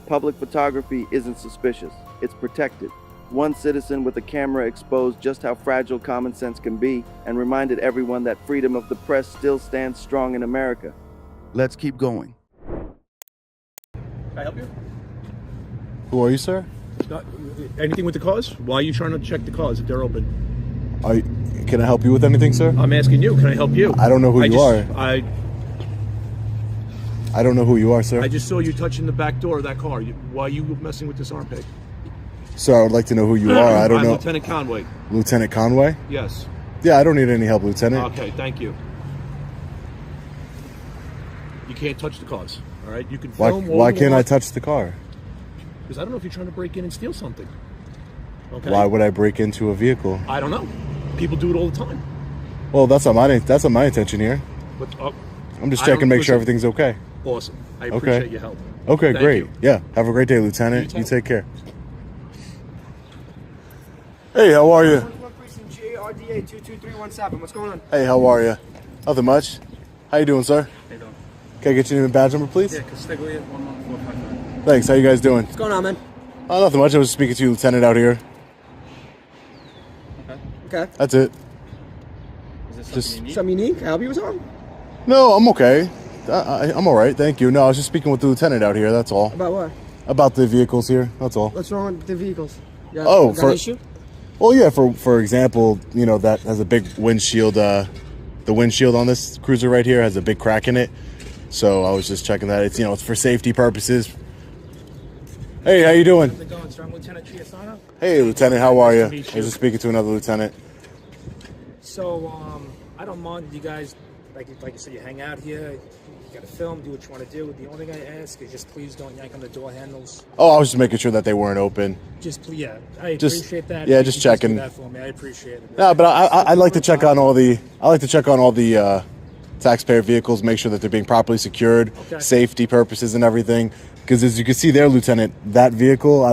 Public photography isn't suspicious, it's protected. One citizen with a camera exposed just how fragile common sense can be and reminded everyone that freedom of the press still stands strong in America. Let's keep going. Can I help you? Who are you, sir? Anything with the cause? Why are you trying to check the cause if they're open? Can I help you with anything, sir? I'm asking you. Can I help you? I don't know who you are. I don't know who you are, sir. I just saw you touching the back door of that car. Why are you messing with this arm peg? Sir, I would like to know who you are. I don't know. Lieutenant Conway. Lieutenant Conway? Yes. Yeah, I don't need any help, Lieutenant. Okay, thank you. You can't touch the cars, all right? You can film. Why can't I touch the car? Because I don't know if you're trying to break in and steal something. Okay. Why would I break into a vehicle? I don't know. People do it all the time. Well, that's not my intention here. But, I'm just checking to make sure everything's okay. Awesome. I appreciate your help. Okay, Thank great. you. Yeah, have a great day, Lieutenant. You take care. Hey, how are you? RDA 22317. What's going on? Hey, how are you? Nothing much. How you doing, sir? How you doing? Can I get your name and badge number, please? Yeah, Castiglia 11459. Thanks. How you guys doing? What's going on, man? Nothing much. I was speaking to you, Lieutenant, out here. Okay. That's it. Is this something unique? Can I help you with something? No, I'm okay. I'm all right. Thank you. No, I was just speaking with the lieutenant out here. That's all. About what? About the vehicles here, that's all. What's wrong with the vehicles? You Oh, got an issue? Well, yeah, for example, you know, that has a big windshield. The windshield on this cruiser right here has a big crack in it. So I was just checking that. It's, you know, it's for safety purposes. Hey, how you doing? How's it going, sir? I'm Lieutenant Chiasano. Hey, Lieutenant, how are you? Nice to meet I was just speaking to another lieutenant. So, I don't mind you guys, like you said, you hang out here, you gotta film, do what you want to do. The only thing I ask is just please don't yank on the door handles. Oh, I was just making sure that they weren't open. Just please, yeah, I Just- appreciate that. yeah, If just you can do checking. that for me, I appreciate it. No, but I like to check on all the taxpayer vehicles, make sure that they're being properly secured, Okay. safety purposes and everything. Because as you can see there, Lieutenant, that vehicle,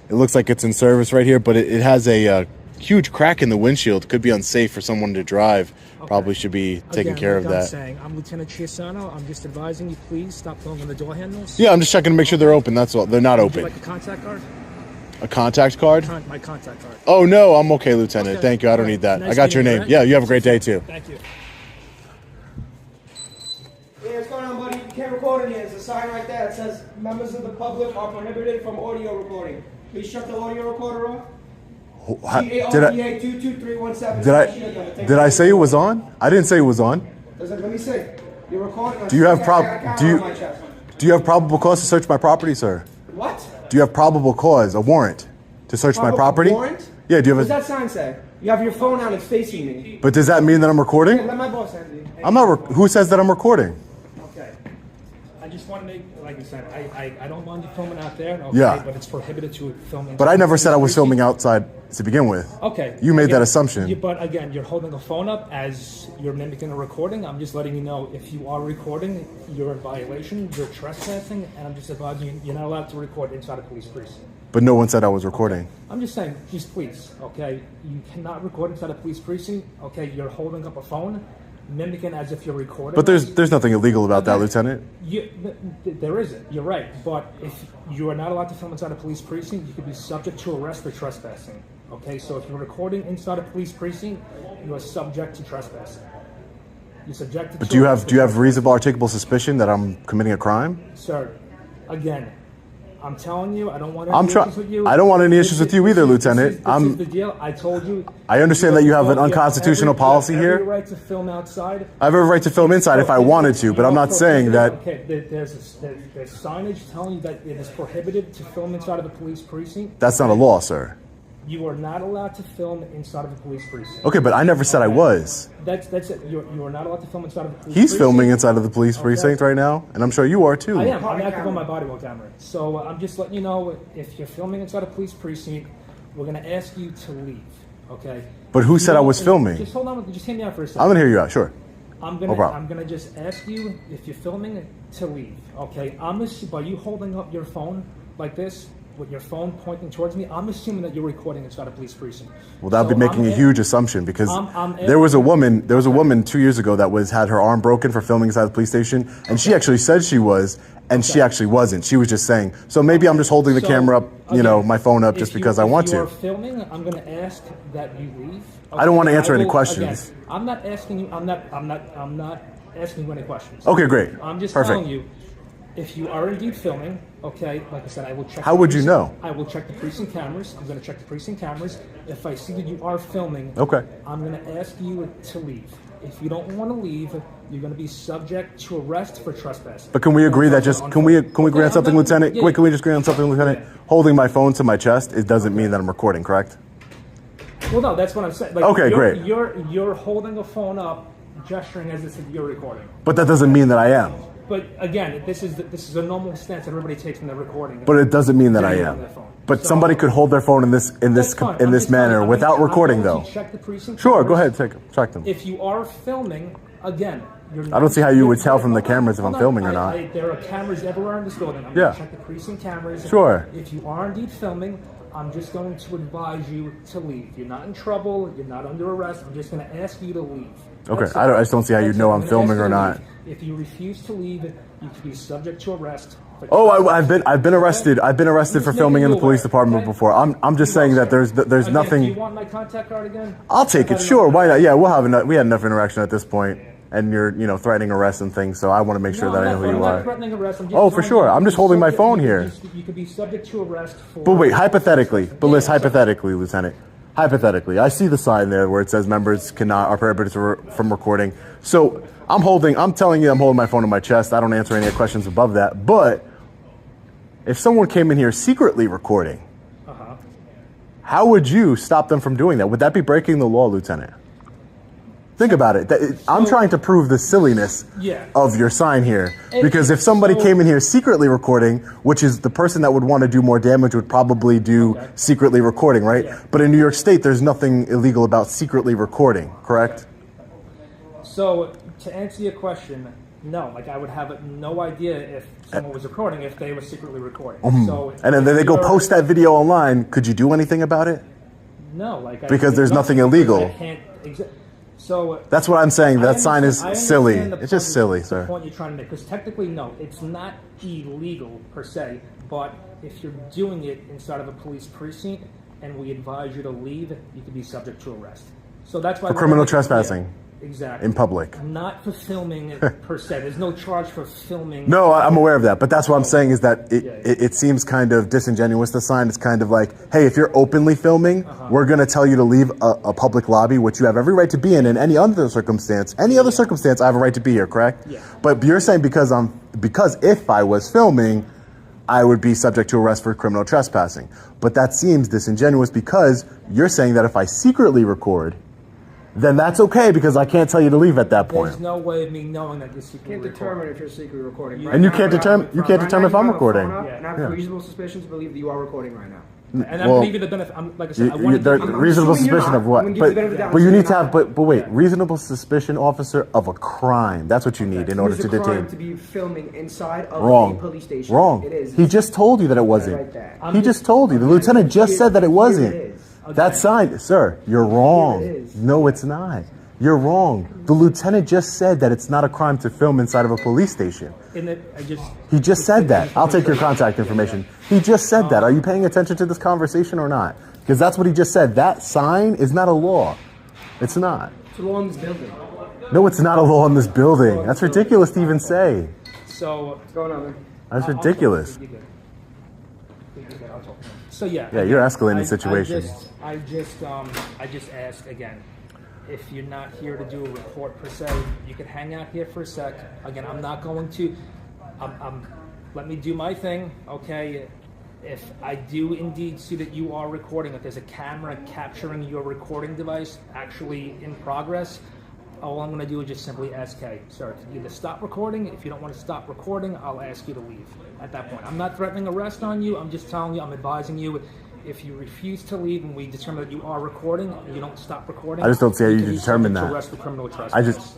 it looks like it's in service right here, but it has a huge crack in the windshield. Could be unsafe for someone to drive. Probably should be taking Again, care like of I'm that. saying, I'm Lieutenant Chiasano. I'm just advising you, please stop filming on the door handles. Yeah, I'm just checking to make sure they're open. That's all. They're not Would you open. like a contact card? A contact card? My contact card. Oh, no, I'm okay, Lieutenant. Thank you. I don't need that. Nice I got your meeting you, name. right? Yeah, you have a great day, too. Thank you. Yeah, what's going on, buddy? You can't record in here. There's a sign right there that says members of the public are prohibited from audio recording. Please shut the audio recorder off. Did I 22317. did I say it was on? I didn't say it was on. Let me see. You're recording. Do you have I got a camera do you on my chest. do you have probable cause to search my property, sir? What? Do you have probable cause, a warrant to search my Probable property? warrant? Yeah, do you What have does that sign say? You have your phone out. It's facing me. But does that mean that I'm recording? Yeah, let my boss handle you. I'm not who says that I'm recording? Okay. I just want to make, like I said, I don't mind you filming out there, okay, Yeah. but it's prohibited to film. But I never said I was filming outside to begin with. Okay. You made Again, that assumption. But again, you're holding a phone up as you're mimicking a recording. I'm just letting you know if you are recording, you're in violation, you're trespassing, and I'm just advising you, you're not allowed to record inside a police precinct. But no one said I was recording. I'm just saying, just please, okay? You cannot record inside a police precinct, okay? You're holding up a phone, mimicking as if you're recording. But there's nothing illegal about that, Lieutenant. There isn't. You're right. But if you are not allowed to film inside a police precinct, you could be subject to arrest for trespassing. Okay, so if you're recording inside a police precinct, you are subject to trespassing. You're subjected. But to arrest do you for have reasonable articulable suspicion that I'm committing a crime? Sir, again, I'm telling you, I don't want I'm any try- issues with you. I don't want any issues with you either, Lieutenant. This is the deal. I told you. I understand that you have an have unconstitutional policy every here. right to film outside. I have every right to film inside if I wanted to, but I'm not saying that. Okay, there's signage telling you that it is prohibited to film inside of a police precinct. That's not a law, sir. You are not allowed to film inside of a police precinct. Okay, but I never said I was. That's it. You are not allowed to film inside of a police He's precinct. filming inside of the police precinct right now, and I'm sure you are too. I am. I'm active on my body wall camera. So I'm just letting you know, if you're filming inside a police precinct, we're going to ask you to leave. Okay? But who said I was filming? Just hold on. Just hear me out for a second. I'm gonna hear you out, sure. I'm No problem. gonna just ask you if you're filming to leave. Okay? By you holding up your phone like this, with your phone pointing towards me, I'm assuming that you're recording inside a police precinct. Well, that would be making a huge assumption because I'm there was a woman 2 years ago that had her arm broken for filming inside the police station, and she actually said she was, and she actually wasn't. She was just saying. So maybe I'm just holding the camera up, my phone up just because I want If you to. are filming, I'm going to ask that you leave. I don't want to Okay? answer any Again, questions. I'm not asking you. I'm not asking you any questions. Okay, great. I'm just Perfect. telling you, if you are indeed filming, okay, like I said, I will check. How the would you precinct- know? I will check the precinct cameras. I'm going to check the precinct cameras. If I see that you are filming, Okay. I'm going to ask you to leave. If you don't want to leave, you're going to be subject to arrest for trespassing. But can we agree that can we agree on something, Lieutenant? Yeah. Wait, can we just agree on something, Lieutenant? Holding my phone to my chest, it doesn't mean that I'm recording, correct? Well, no, that's what I'm saying. Like, Okay, great. You're holding a phone up, gesturing as if you're recording. But that doesn't mean that I am. But again, this is a normal stance that everybody takes when they're recording. But it doesn't mean that I They're am. on their phone. But So- somebody could hold their phone in this That's fine. I'm just telling manner you, without I'm recording, going though. to check the precinct Sure, go cameras. ahead, check them. If you are filming, again, you're not. I don't see how you would tell from the cameras if I'm filming or not. There are cameras everywhere in this building. I'm Yeah. going to check the precinct cameras. Sure. If you are indeed filming, I'm just going to advise you to leave. You're not in trouble. You're not under arrest. I'm just going to ask you to leave. Okay, That's it. I just don't see how you That's know it. I'm gonna filming ask you or to not. leave. If you refuse to leave, you could be subject to arrest. for Oh, trespassing. I've been arrested. I've been arrested I'm for just filming in the making you police aware, department okay? before. I'm just saying that there's Again, nothing. Do you want my contact card again? I'll take it. Sure, why not? Yeah, we had enough interaction at this point, and you're, you know, threatening arrest and things. So I want to make sure that I know who I'm you not are. threatening arrest. I'm just Oh, for telling sure. you, I'm just holding my phone here. You could be subject to arrest for. But wait, hypothetically, hypothetically, Lieutenant, hypothetically, I see the sign there where it says members are prohibited from recording. So I'm telling you, I'm holding my phone to my chest. I don't answer any questions above that. But if someone came in here secretly recording, how would you stop them from doing that? Would that be breaking the law, Lieutenant? Think about it. I'm trying to prove the silliness of your sign here. Because if somebody came in here secretly recording, which is the person that would want to do more damage would probably do secretly recording, right? Yeah. But in New York State, there's nothing illegal about secretly recording, correct? So to answer your question, no. Like I would have no idea if someone was recording if they were secretly recording. So and then they go post that video online. Could you do anything about it? No, like because there's nothing illegal. So that's what I'm saying. That sign is silly. It's just silly, sir. The point you're trying to make, because technically, no, it's not illegal per se. But if you're doing it inside of a police precinct and we advise you to leave, you could be subject to arrest. So that's why for criminal trespassing. Exactly. In public. Not for filming per se. There's no charge for filming. No, I'm aware of that. But that's what I'm saying is that it seems kind of disingenuous, the sign. It's kind of like, hey, if you're openly filming, we're going to tell you to leave a public lobby, which you have every right to be in any other circumstance. Any other circumstance, I have a right to be here, correct? Yeah. But you're saying because if I was filming, I would be subject to arrest for criminal trespassing. But that seems disingenuous because you're saying that if I secretly record, then that's okay because I can't tell you to leave at that point. There's no way of me knowing that you're secretly recording. You can't determine if you're secretly recording. And you can't determine if I'm recording. And I have reasonable suspicion to believe that you are recording right now. And I believe you the benefit. Like I said, I want to reasonable suspicion of what? But you need to have. But wait, reasonable suspicion, officer, of a crime. That's what you need in order to detain. It's a crime to be filming inside of a police station. Wrong. It is. He just told you that it wasn't. He just told you. The lieutenant just said that it wasn't. That sign, sir, you're wrong. No, it's not. You're wrong. The lieutenant just said that it's not a crime to film inside of a police station. He just said that. I'll take your contact information. He just said that. Are you paying attention to this conversation or not? Because that's what he just said. That sign is not a law. It's not. It's a law in this building. No, it's not a law in this building. That's ridiculous to even say. So what's going on, man? That's ridiculous. So yeah. Yeah, you're escalating the situation. I just ask again. If you're not here to do a report per se, you can hang out here for a sec. Again, I'm not going to. Let me do my thing, okay? If I do indeed see that you are recording, if there's a camera capturing your recording device actually in progress, all I'm going to do is just simply ask, hey, sir, can you either stop recording? If you don't want to stop recording, I'll ask you to leave at that point. I'm not threatening arrest on you. I'm just telling you, I'm advising you. If you refuse to leave and we determine that you are recording and you don't stop recording, I just don't see how you determine that.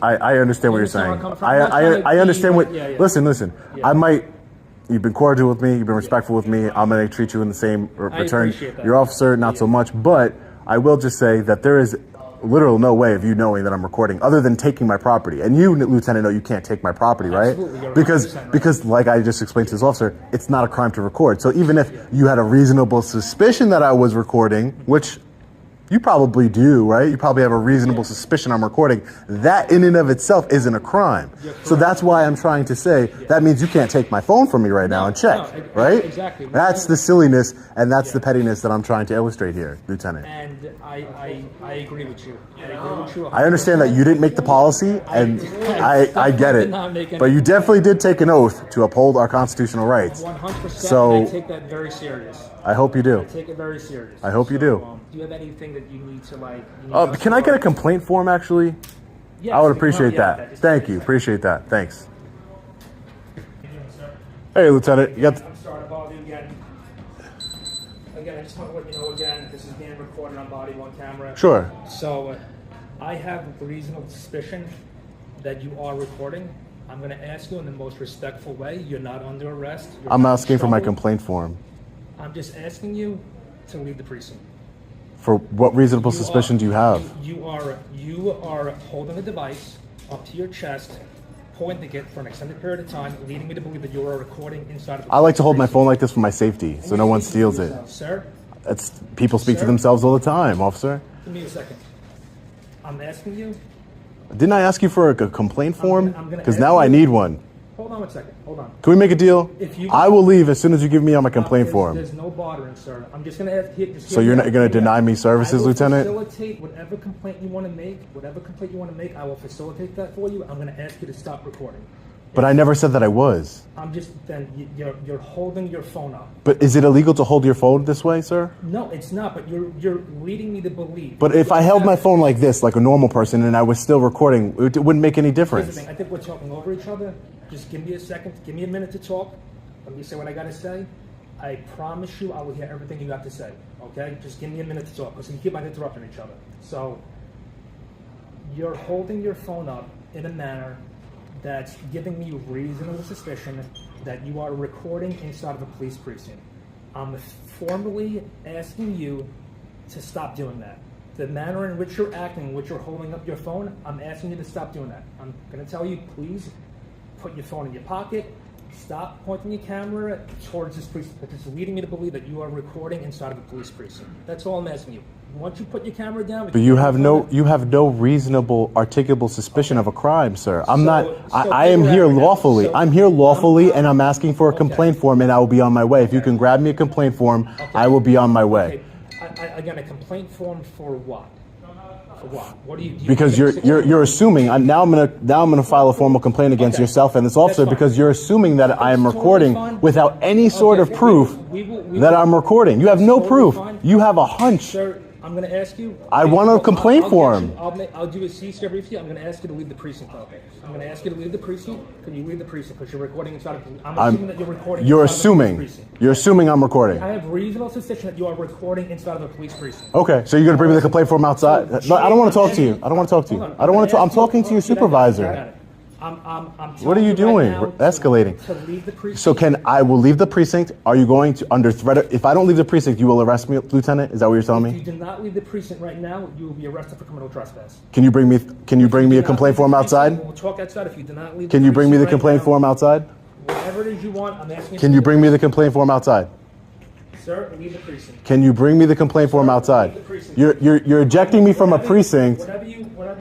I understand what you're saying. I understand what. Listen. Yeah. You've been cordial with me. You've been respectful with me. I'm going to treat you in the same return. Your officer, not so much. But I will just say that there is literal no way of you knowing that I'm recording other than taking my property. And you, Lieutenant, know you can't take my property, right? Because like I just explained to this officer, it's not a crime to record. So even if you had a reasonable suspicion that I was recording, which you probably do, right? You probably have a reasonable suspicion I'm recording. That in and of itself isn't a crime. So that's why I'm trying to say that means you can't take my phone from me right now and check, right? Exactly. That's the silliness and that's the pettiness that I'm trying to illustrate here, Lieutenant. And I agree with you. I understand that you didn't make the policy, and I get it. But you definitely did take an oath to uphold our constitutional rights. 100%. So I take that very serious. I hope you do. I take it very serious. I hope you do. Do you have anything that you need to like? Can I get a complaint form, actually? Yes, I would appreciate that. Thank you. Appreciate that. Thanks. Hey, Lieutenant. You got. I'm sorry to bother you again. Again, I just want to let you know again, this is being recorded on body one camera. Sure. So, I have a reasonable suspicion that you are recording. I'm going to ask you in the most respectful way. You're not under arrest. I'm asking for my complaint form. I'm just asking you to leave the precinct. For what reasonable suspicion do you have? You are holding a device up to your chest, pointing it for an extended period of time, leading me to believe that you are recording inside of the I like to hold my phone like this for my safety, so no one steals it. Sir? People speak to themselves all the time, officer. Give me a second. I'm asking you Didn't I ask you for a complaint form? gonna Because ask now I you- need one. Hold on one second. Hold on. Can we make a deal? If you- I will leave as soon as you give me on my complaint form. There's no bartering, sir. I'm just gonna ask. So you're not going to deny me services, I will Lieutenant? facilitate whatever complaint you want to make. Whatever complaint you want to make, I will facilitate that for you. I'm gonna ask you to stop recording. But I never said that I was. I'm just then you're holding your phone up. But is it illegal to hold your phone this way, sir? No, it's not. But you're leading me to believe. But if I held my phone like this, like a normal person, and I was still recording, it wouldn't make any Here's the difference. thing. I think we're talking over each other. Just give me a second. Give me a minute to talk. Let me say what I gotta say. I promise you, I will hear everything you got to say. Okay? Just give me a minute to talk, because we keep on interrupting each other. So you're holding your phone up in a manner that's giving me reasonable suspicion that you are recording inside of a police precinct. I'm formally asking you to stop doing that. The manner in which you're acting, in which you're holding up your phone, I'm asking you to stop doing that. I'm going to tell you, please put your phone in your pocket. Stop pointing your camera towards this precinct, because it's leading me to believe that you are recording inside of a police precinct. That's all I'm asking you. Once you put your camera down, But you have no reasonable, articulable suspicion of a crime, sir. I am here lawfully. I'm here lawfully, and I'm asking for a complaint form, and I will be on my way. If you can grab me a complaint form, I will be on my way. Again, a complaint form for what? For what? What do you? Because you're assuming. Now I'm gonna file a formal complaint against yourself and this officer because you're assuming that I am recording without any sort of proof that I'm recording. You have no proof. You have a hunch. Sir, I'm going to ask you. I want a complaint form. I'll do a C-star brief for you. I'm going to ask you to leave the precinct. I'm going to ask you to leave the precinct. Can you leave the precinct? Because you're recording inside of. I'm assuming that you're recording. You're inside of a police assuming. precinct. You're assuming I'm recording. I have reasonable suspicion that you are recording inside of a police precinct. Okay, so you're gonna bring me the complaint form outside? No, I don't want to talk to you. I don't want to talk to you. I don't want to talk. I'm talking to your supervisor. What are you doing? We're escalating. So I will leave the precinct. Are you going to, under threat? If I don't leave the precinct, you will arrest me, Lieutenant? Is that what you're telling If me? you do not leave the precinct right now, you will be arrested for criminal trespass. Can you bring me a complaint form outside? We'll talk outside. If you do not leave. Can you bring me the complaint form outside? Whatever it is you want, I'm asking. Can you bring me the complaint form outside? Sir, leave the precinct. Can you bring me the complaint form outside? You're ejecting me from a precinct.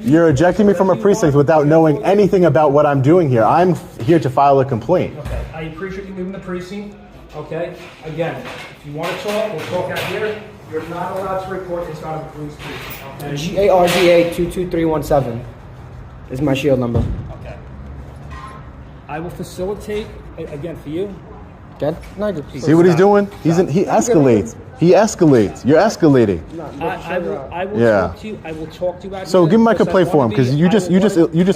You're ejecting me from a precinct without knowing anything about what I'm doing here. I'm here to file a complaint. Okay, I appreciate you leaving the precinct. Okay, again, if you want to talk, we'll talk out here. You're not allowed to report inside of a police precinct. Okay. GARDA 22317 is my shield number. Okay. I will facilitate again for you. Good. No, please. See what he's doing? He escalates. He escalates. You're escalating. I will Yeah. talk to you. I will talk to you about. So give me my complaint form, because you just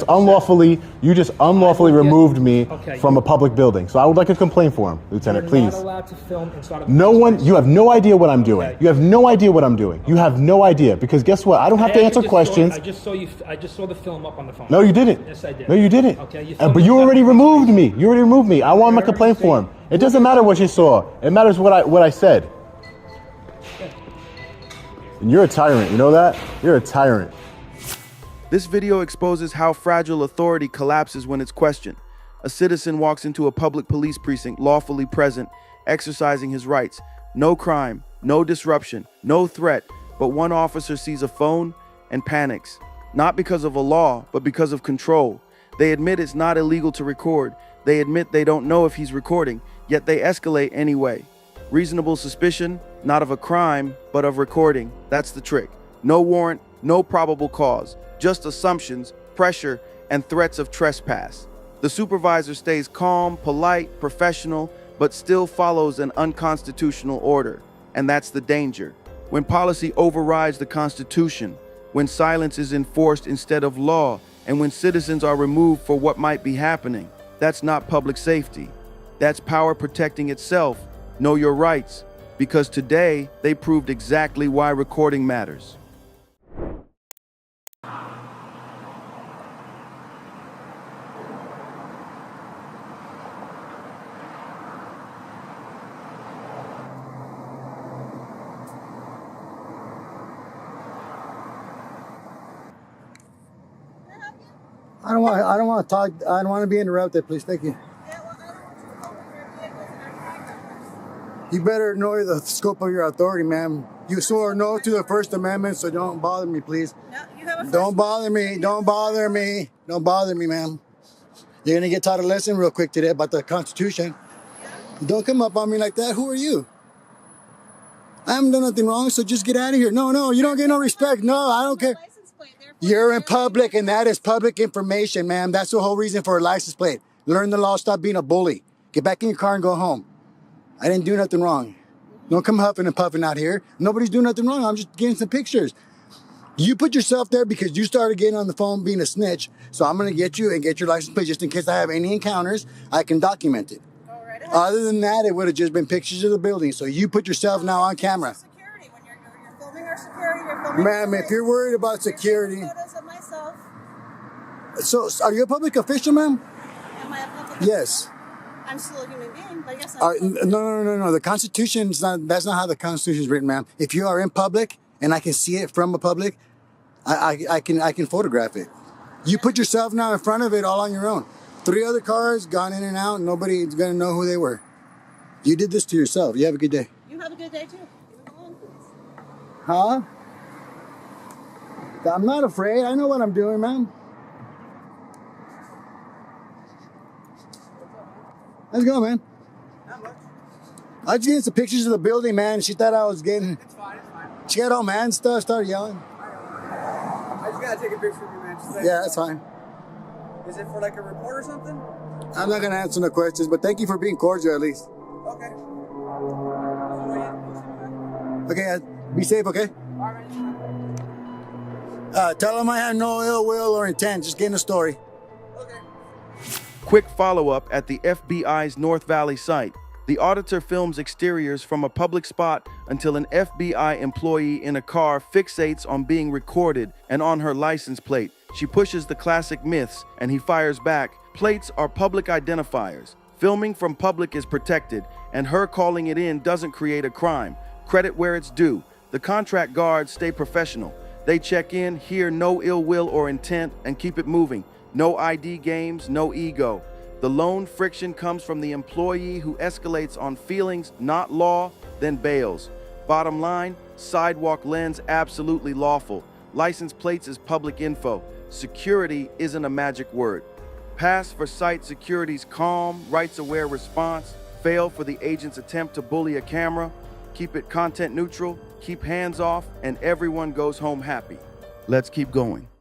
unlawfully removed me from a public building. So I would like a complaint form, Lieutenant, You're please. not allowed to film inside of a No police one. precinct. You have no idea what I'm doing. You have no idea what I'm doing. You have no idea, because guess what? I don't have to answer questions. I just saw you. I just saw the film up on the phone. No, you didn't. Yes, I did. No, you didn't. Okay, But you already removed me. You already removed me. I want my complaint form. It doesn't matter what you saw. It matters what I said. And you're a tyrant. You know that? You're a tyrant. This video exposes how fragile authority collapses when it's questioned. A citizen walks into a public police precinct lawfully present, exercising his rights. No crime, no disruption, no threat, but one officer sees a phone and panics. Not because of a law, but because of control. They admit it's not illegal to record. They admit they don't know if he's recording, yet they escalate anyway. Reasonable suspicion, not of a crime, but of recording. That's the trick. No warrant, no probable cause, just assumptions, pressure, and threats of trespass. The supervisor stays calm, polite, professional, but still follows an unconstitutional order. And that's the danger. When policy overrides the Constitution, when silence is enforced instead of law, and when citizens are removed for what might be happening, that's not public safety. That's power protecting itself. Know your rights, because today they proved exactly why recording matters. I don't want to talk. I don't want to be interrupted, please. Thank you. You better know the scope of your authority, ma'am. You swore no to the First Amendment, so don't bother me, please. Don't bother me. Don't bother me. Don't bother me, ma'am. You're gonna get taught a lesson real quick today about the Constitution. Don't come up on me like that. Who are you? I haven't done nothing wrong, so just get out of here. No, you don't get no respect. No, I don't care. You're in public, and that is public information, ma'am. That's the whole reason for a license plate. Learn the law, stop being a bully. Get back in your car and go home. I didn't do nothing wrong. Don't come huffing and puffing out here. Nobody's doing nothing wrong. I'm just getting some pictures. You put yourself there because you started getting on the phone being a snitch. So I'm going to get you and get your license plate just in case I have any encounters. I can document it. Other than that, it would have just been pictures of the building. So you put yourself now on camera. Ma'am, if you're worried about security. So are you a public official, ma'am? Am I a public? Yes. I'm still a human being, but yes, I'm No. The Constitution is not. That's not how the Constitution is written, ma'am. If you are in public and I can see it from the public, I can photograph it. You put yourself now in front of it all on your own. 3 other cars gone in and out. Nobody's gonna know who they were. You did this to yourself. You have a good day. You have a good day too. Leave it alone, please. Huh? I'm not afraid. I know what I'm doing, ma'am. Let's go, man. I just getting some pictures of the building, man. She thought I was getting. It's fine. She got all man stuff, started yelling. I just gotta take a picture of you, man. Yeah, that's fine. Is it for like a report or something? I'm not gonna answer no questions, but thank you for being cordial at least. Okay. Okay, be safe, okay? Tell them I have no ill will or intent, just getting a story. Quick follow-up at the FBI's North Valley site. The auditor films exteriors from a public spot until an FBI employee in a car fixates on being recorded and on her license plate. She pushes the classic myths, and he fires back. Plates are public identifiers. Filming from public is protected, and her calling it in doesn't create a crime. Credit where it's due. The contract guards stay professional. They check in, hear no ill will or intent, and keep it moving. No ID games, no ego. The lone friction comes from the employee who escalates on feelings, not law, then bails. Bottom line, sidewalk lens absolutely lawful. License plates is public info. Security isn't a magic word. Pass for site security's calm, rights-aware response. Fail for the agent's attempt to bully a camera. Keep it content neutral, keep hands off, and everyone goes home happy. Let's keep going.